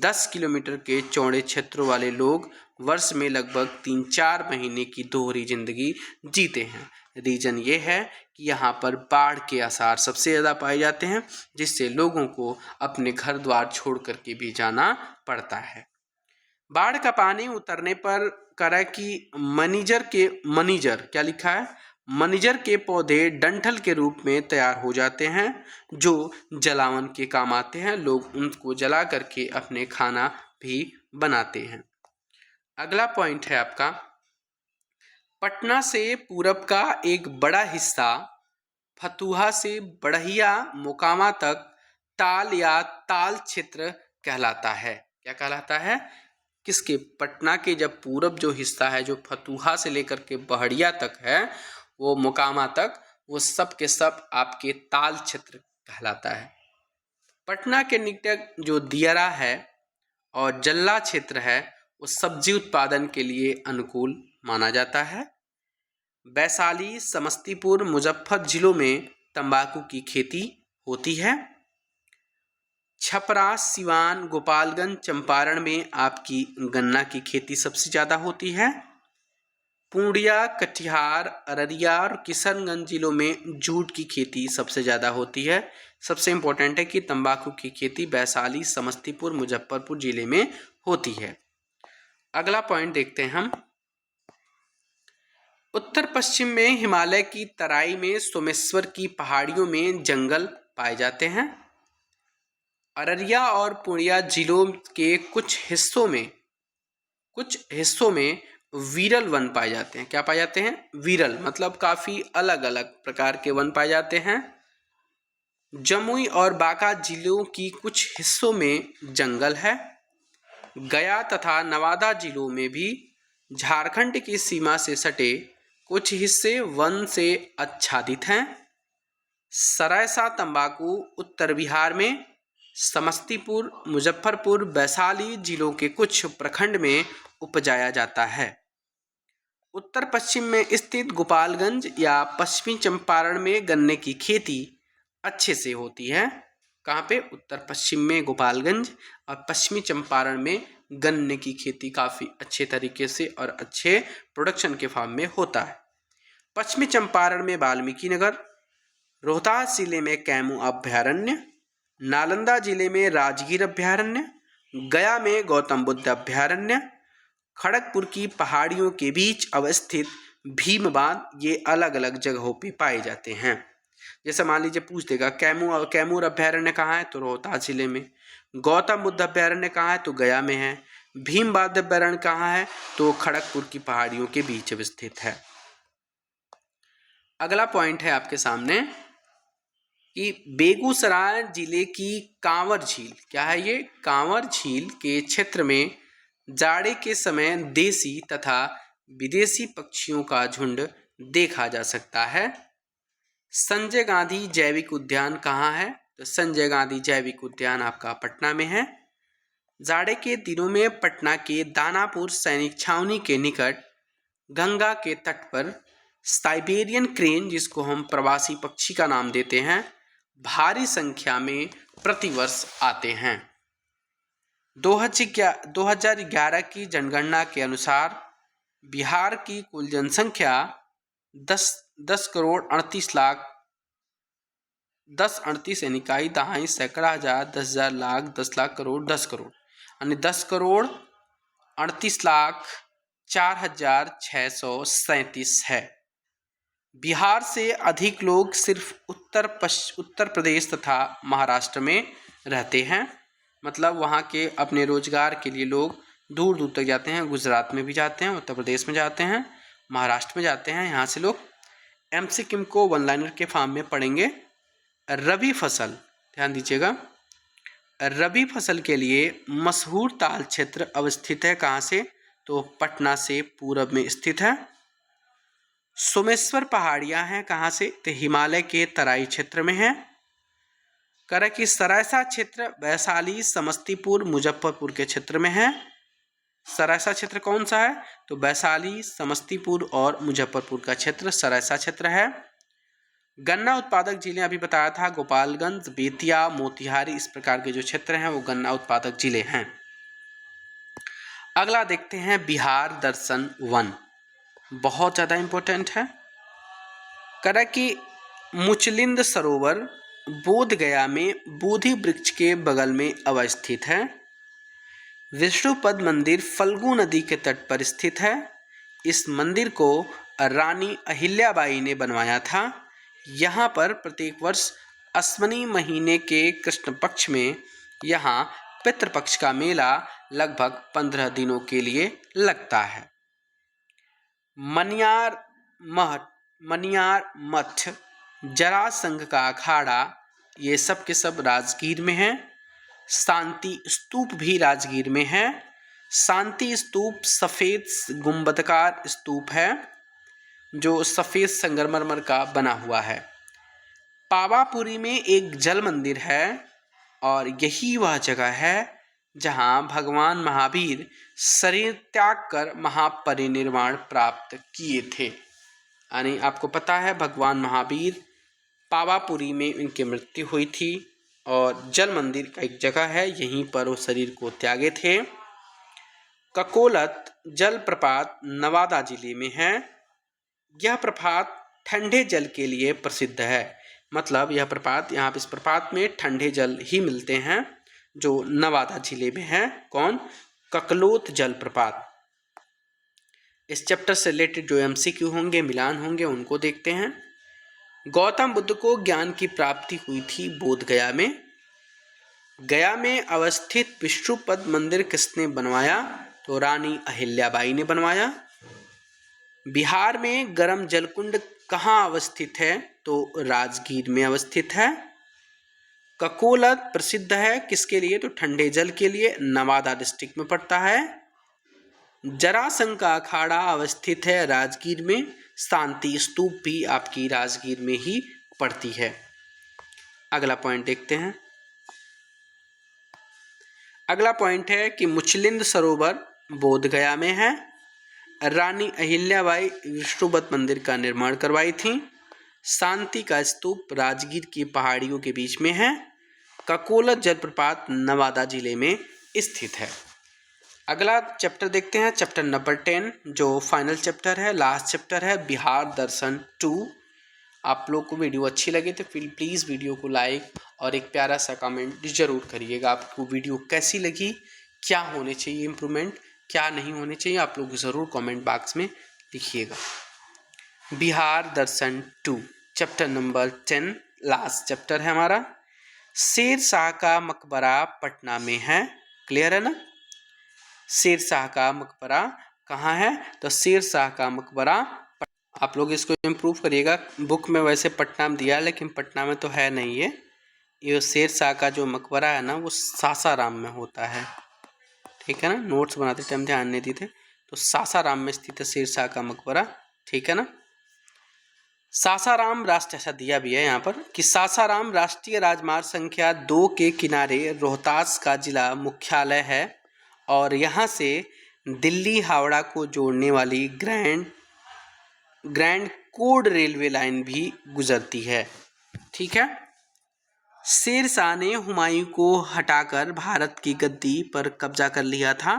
10 किलोमीटर के चौड़े क्षेत्रों वाले लोग वर्ष में लगभग 3-4 महीने की दोहरी जिंदगी जीते हैं। रीजन ये है कि यहाँ पर बाढ़ के आसार सबसे ज़्यादा पाए जाते हैं, जिससे लोगों को अपने घर द्वार छोड़ कर के भी जाना पड़ता है। बाढ़ का पानी उतरने पर करा कि मनीजर क्या लिखा है, मनीजर के पौधे डंठल के रूप में तैयार हो जाते हैं, जो जलावन के काम आते हैं। लोग उनको जला करके अपने खाना भी बनाते हैं। अगला पॉइंट है आपका, पटना से पूरब का एक बड़ा हिस्सा फतुहा से बढ़िया मोकामा तक ताल या ताल क्षेत्र कहलाता है। क्या कहलाता है? किसके? पटना के जब पूरब जो हिस्सा है, जो फतुहा से लेकर के बहड़िया तक है, वो मोकामा तक, वो सब के सब आपके ताल क्षेत्र कहलाता है। पटना के निकट जो दियारा है और जल्ला क्षेत्र है, वो सब्जी उत्पादन के लिए अनुकूल माना जाता है। वैशाली, समस्तीपुर, मुजफ्फर जिलों में तंबाकू की खेती होती है। छपरा, सिवान, गोपालगंज, चंपारण में आपकी गन्ना की खेती सबसे ज़्यादा होती है। पूर्णिया, कटिहार, अररिया और किशनगंज जिलों में जूट की खेती सबसे ज़्यादा होती है। सबसे इम्पोर्टेंट है कि तंबाकू की खेती वैशाली, समस्तीपुर, मुजफ्फरपुर जिले में होती है। अगला पॉइंट देखते हैं हम, उत्तर पश्चिम में हिमालय की तराई में सोमेश्वर की पहाड़ियों में जंगल पाए जाते हैं। अररिया और पूर्णिया जिलों के कुछ हिस्सों में विरल वन पाए जाते हैं। क्या पाए जाते हैं? विरल, मतलब काफ़ी अलग अलग प्रकार के वन पाए जाते हैं। जमुई और बांका जिलों की कुछ हिस्सों में जंगल है। गया तथा नवादा जिलों में भी झारखंड की सीमा से सटे कुछ हिस्से वन से आच्छादित हैं। सरायसा तंबाकू उत्तर बिहार में समस्तीपुर, मुजफ्फरपुर, वैशाली जिलों के कुछ प्रखंड में उपजाया जाता है। उत्तर पश्चिम में स्थित गोपालगंज या पश्चिमी चंपारण में गन्ने की खेती अच्छे से होती है। कहाँ पे? उत्तर पश्चिम में गोपालगंज और पश्चिमी चंपारण में गन्ने की खेती काफ़ी अच्छे तरीके से और अच्छे प्रोडक्शन के फार्म में होता है। पश्चिमी चंपारण में वाल्मीकि नगर, रोहतास जिले में कैमू अभ्यारण्य, नालंदा जिले में राजगीर अभ्यारण्य, गया में गौतम बुद्ध अभ्यारण्य, खड़गपुर की पहाड़ियों के बीच अवस्थित भीम बांध, ये अलग अलग जगहों पे पाए जाते हैं। जैसे मान लीजिए पूछ देगा कैमूर अभ्यारण्य कहाँ है, तो रोहतास जिले में। गौतम बुद्ध अभ्यारण्य कहाँ है, तो गया में है। भीम बांध अभ्यारण्य कहाँ है, तो खड़गपुर की पहाड़ियों के बीच स्थित है। अगला पॉइंट है आपके सामने कि बेगूसराय जिले की कांवर झील, क्या है ये? कांवर झील के क्षेत्र में जाड़े के समय देसी तथा विदेशी पक्षियों का झुंड देखा जा सकता है। संजय गांधी जैविक उद्यान कहाँ है, तो संजय गांधी जैविक उद्यान आपका पटना में है। जाड़े के दिनों में पटना के दानापुर सैनिक छावनी के निकट गंगा के तट पर साइबेरियन क्रेन, जिसको हम प्रवासी पक्षी का नाम देते हैं, भारी संख्या में प्रतिवर्ष आते हैं। 2011 की जनगणना के अनुसार बिहार की कुल जनसंख्या 10 यानी इकाई, दहाई, सैकड़ा, हजार, 10,000, लाख, 10 लाख, करोड़, 10 करोड़, यानी 10,38,04,637 है। बिहार से अधिक लोग सिर्फ उत्तर प्रदेश तथा महाराष्ट्र में रहते हैं। मतलब वहाँ के अपने रोजगार के लिए लोग दूर दूर तक जाते हैं। गुजरात में भी जाते हैं, उत्तर प्रदेश में जाते हैं, महाराष्ट्र में जाते हैं। यहाँ से लोग एमसीक्यू को वन लाइनर के फॉर्म में पढ़ेंगे। रबी फसल, ध्यान दीजिएगा, रबी फसल के लिए मशहूर ताल क्षेत्र अवस्थित है। कहाँ से? तो पटना से पूरब में स्थित है। सोमेश्वर पहाड़ियाँ हैं, कहाँ से? तो हिमालय के तराई क्षेत्र में है। करें कि सरायसा क्षेत्र वैशाली, समस्तीपुर, मुजफ्फरपुर के क्षेत्र में है। सरायसा क्षेत्र कौन सा है? तो वैशाली, समस्तीपुर और मुजफ्फरपुर का क्षेत्र सरायसा क्षेत्र है। गन्ना उत्पादक जिले अभी बताया था, गोपालगंज, बेतिया, मोतिहारी, इस प्रकार के जो क्षेत्र हैं वो गन्ना उत्पादक जिले हैं। अगला देखते हैं बिहार दर्शन 1, बहुत ज़्यादा इंपॉर्टेंट है। करा कि मुचलिंद सरोवर बोध गया में बोधि वृक्ष के बगल में अवस्थित है। विष्णुपद मंदिर फल्गु नदी के तट पर स्थित है। इस मंदिर को रानी अहिल्याबाई ने बनवाया था। यहाँ पर प्रत्येक वर्ष अश्विनी महीने के कृष्ण पक्ष में यहाँ पितृपक्ष का मेला लगभग 15 दिनों के लिए लगता है। मनियार मठ, जरासंघ का अखाड़ा, ये सब के सब राजगीर में है। शांति स्तूप भी राजगीर में है। शांति स्तूप सफ़ेद गुंबदकार स्तूप है जो सफ़ेद संगमरमर का बना हुआ है। पावापुरी में एक जल मंदिर है और यही वह जगह है जहां भगवान महावीर शरीर त्याग कर महापरिनिर्वाण प्राप्त किए थे। यानी आपको पता है भगवान महावीर पावापुरी में उनकी मृत्यु हुई थी और जल मंदिर का एक जगह है, यहीं पर वो शरीर को त्यागे थे। ककोलत जलप्रपात नवादा जिले में है। यह प्रपात ठंडे जल के लिए प्रसिद्ध है, मतलब यह प्रपात, यहाँ इस प्रपात में ठंडे जल ही मिलते हैं जो नवादा जिले में है। कौन? ककलोत जलप्रपात। इस चैप्टर से रिलेटेड जो एमसीक्यू होंगे, मिलान होंगे, उनको देखते हैं। गौतम बुद्ध को ज्ञान की प्राप्ति हुई थी बोध गया में। गया में अवस्थित विष्णुपद मंदिर किसने बनवाया? तो रानी अहिल्याबाई ने बनवाया। बिहार में गर्म जलकुंड कहाँ अवस्थित है? तो राजगीर में अवस्थित है। ककोलत प्रसिद्ध है किसके लिए? तो ठंडे जल के लिए, नवादा डिस्ट्रिक्ट में पड़ता है। जरासंघ का अखाड़ा अवस्थित है राजगीर में। शांति स्तूप भी आपकी राजगीर में ही पड़ती है। अगला पॉइंट देखते हैं। अगला पॉइंट है कि मुचलिंद सरोवर बोध गया में है। रानी अहिल्याबाई विष्णुपद मंदिर का निर्माण करवाई थी। शांति का स्तूप राजगीर की पहाड़ियों के बीच में है। ककोलत जलप्रपात नवादा जिले में स्थित है। अगला चैप्टर देखते हैं, चैप्टर नंबर 10, जो फाइनल चैप्टर है, लास्ट चैप्टर है, बिहार दर्शन 2। आप लोग को वीडियो अच्छी लगे तो प्लीज़ वीडियो को लाइक और एक प्यारा सा कमेंट जरूर करिएगा। आपको वीडियो कैसी लगी, क्या होने चाहिए इम्प्रूवमेंट, क्या नहीं होने चाहिए, आप लोग ज़रूर कमेंट बॉक्स में लिखिएगा। बिहार दर्शन 2 चैप्टर नंबर 10 लास्ट चैप्टर है हमारा। शेर शाह का मकबरा पटना में है। क्लियर है ना? शेर शाह का मकबरा कहाँ है? तो शेर शाह का मकबरा, आप लोग इसको इम्प्रूव करिएगा। बुक में वैसे पटना में दिया, लेकिन पटना में तो है नहीं ये शेर शाह का जो मकबरा है ना वो सासाराम में होता है। ठीक है ना? नोट्स बनाते टाइम ध्यान नहीं देते, तो सासाराम में स्थित है शेर शाह का मकबरा। ठीक है ना? सासाराम राष्ट्र, ऐसा दिया भी है यहाँ पर कि सासाराम राष्ट्रीय राजमार्ग संख्या 2 के किनारे रोहतास का जिला मुख्यालय है और यहाँ से दिल्ली हावड़ा को जोड़ने वाली ग्रैंड कोड रेलवे लाइन भी गुजरती है। ठीक है? शेर शाह ने हुमायूं को हटाकर भारत की गद्दी पर कब्जा कर लिया था।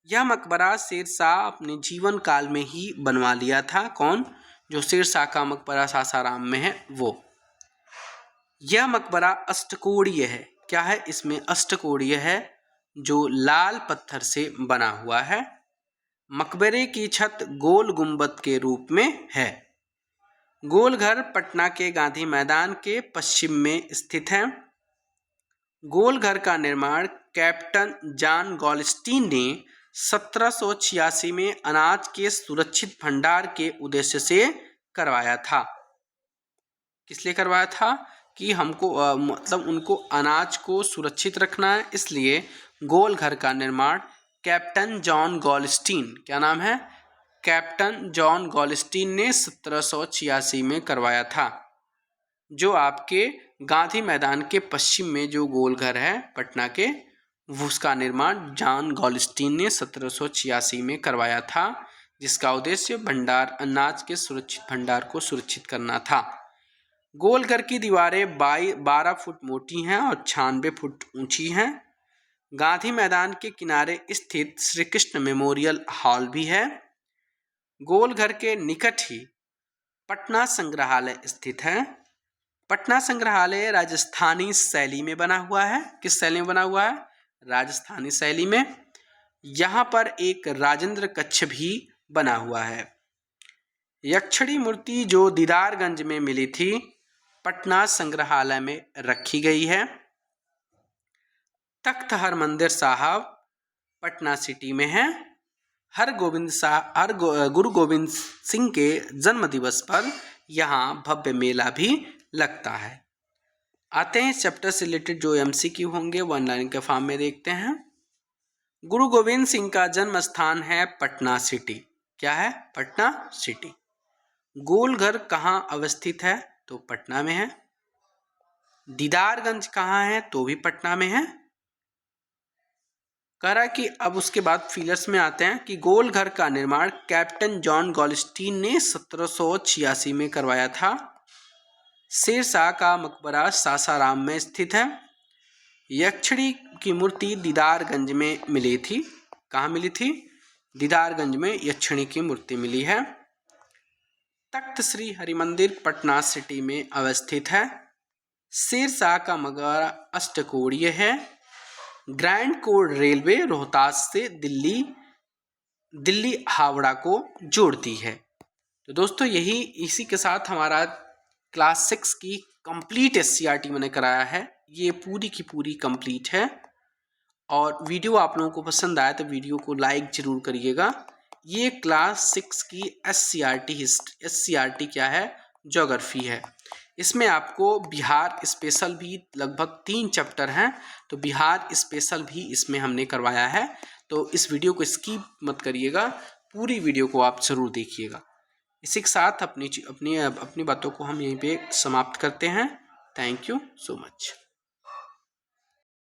यह मकबरा शेर शाह अपने जीवन काल में ही बनवा लिया था। कौन? जो शेर शाह का मकबरा सासाराम में है वो। यह मकबरा अष्टकोणीय है। क्या है? इसमें अष्टकोणीय है, जो लाल पत्थर से बना हुआ है। मकबरे की छत गोल गुंबद के रूप में है। गोल घर पटना के गांधी मैदान के पश्चिम में स्थित है। गोल घर का निर्माण कैप्टन जॉन गॉलस्टीन ने 1786 में अनाज के सुरक्षित भंडार के उद्देश्य से करवाया था। किस लिए करवाया था? कि हमको मतलब उनको अनाज को सुरक्षित रखना है, इसलिए गोल घर का निर्माण कैप्टन जॉन गॉलस्टीन, क्या नाम है? कैप्टन जॉन गॉलस्टीन ने 1786 में करवाया था। जो आपके गांधी मैदान के पश्चिम में जो गोल घर है पटना के, उसका निर्माण जॉन गॉलस्टीन ने 1786 में करवाया था, जिसका उद्देश्य भंडार, अनाज के सुरक्षित भंडार को सुरक्षित करना था। गोलघर की दीवारें 12 फुट मोटी हैं और 96 फुट ऊंची हैं। गांधी मैदान के किनारे स्थित श्री कृष्ण मेमोरियल हॉल भी है। गोलघर के निकट ही पटना संग्रहालय स्थित है। पटना संग्रहालय राजस्थानी शैली में बना हुआ है। किस शैली में बना हुआ है? राजस्थानी शैली में। यहाँ पर एक राजेंद्र कक्ष भी बना हुआ है। यक्षिणी मूर्ति जो दीदारगंज में मिली थी, पटना संग्रहालय में रखी गई है। तख्त हरमंदिर साहब पटना सिटी में है। गुरु गोविंद सिंह के जन्म दिवस पर यहाँ भव्य मेला भी लगता है। आते हैं चैप्टर से रिलेटेड जो एमसीक्यू होंगे वन लाइन के फॉर्म में देखते हैं। गुरु गोविंद सिंह का जन्म स्थान है पटना सिटी। क्या है? पटना सिटी। गोलघर कहाँ अवस्थित है? तो पटना में है। दीदारगंज कहाँ है? तो भी पटना में है। कह रहा है कि अब उसके बाद फिलर्स में आते हैं कि गोलघर का निर्माण कैप्टन जॉन गोल्डस्टीन ने 1786 में करवाया था। शेरशाह का मकबरा सासाराम में स्थित है। यक्षिणी की मूर्ति दीदारगंज में मिली थी। कहाँ मिली थी? दीदारगंज में यक्षिणी की मूर्ति मिली है। तख्त श्री हरिमंदिर पटना सिटी में अवस्थित है। शेरशाह का मकबरा अष्टकोणीय है। ग्रैंड कोड रेलवे रोहतास से दिल्ली हावड़ा को जोड़ती है। तो दोस्तों इसी के साथ हमारा क्लास 6 की कंप्लीट एससीईआरटी मैंने कराया है। ये पूरी की पूरी कंप्लीट है। और वीडियो आप लोगों को पसंद आया तो वीडियो को लाइक जरूर करिएगा। ये क्लास 6 की एससीईआरटी क्या है? ज्योग्राफी है। इसमें आपको बिहार स्पेशल भी लगभग 3 चैप्टर हैं, तो बिहार स्पेशल भी इसमें हमने करवाया है। तो इस वीडियो को स्किप मत करिएगा, पूरी वीडियो को आप ज़रूर देखिएगा। इसी के साथ अपनी बातों को हम यहीं पे समाप्त करते हैं। Thank you so much.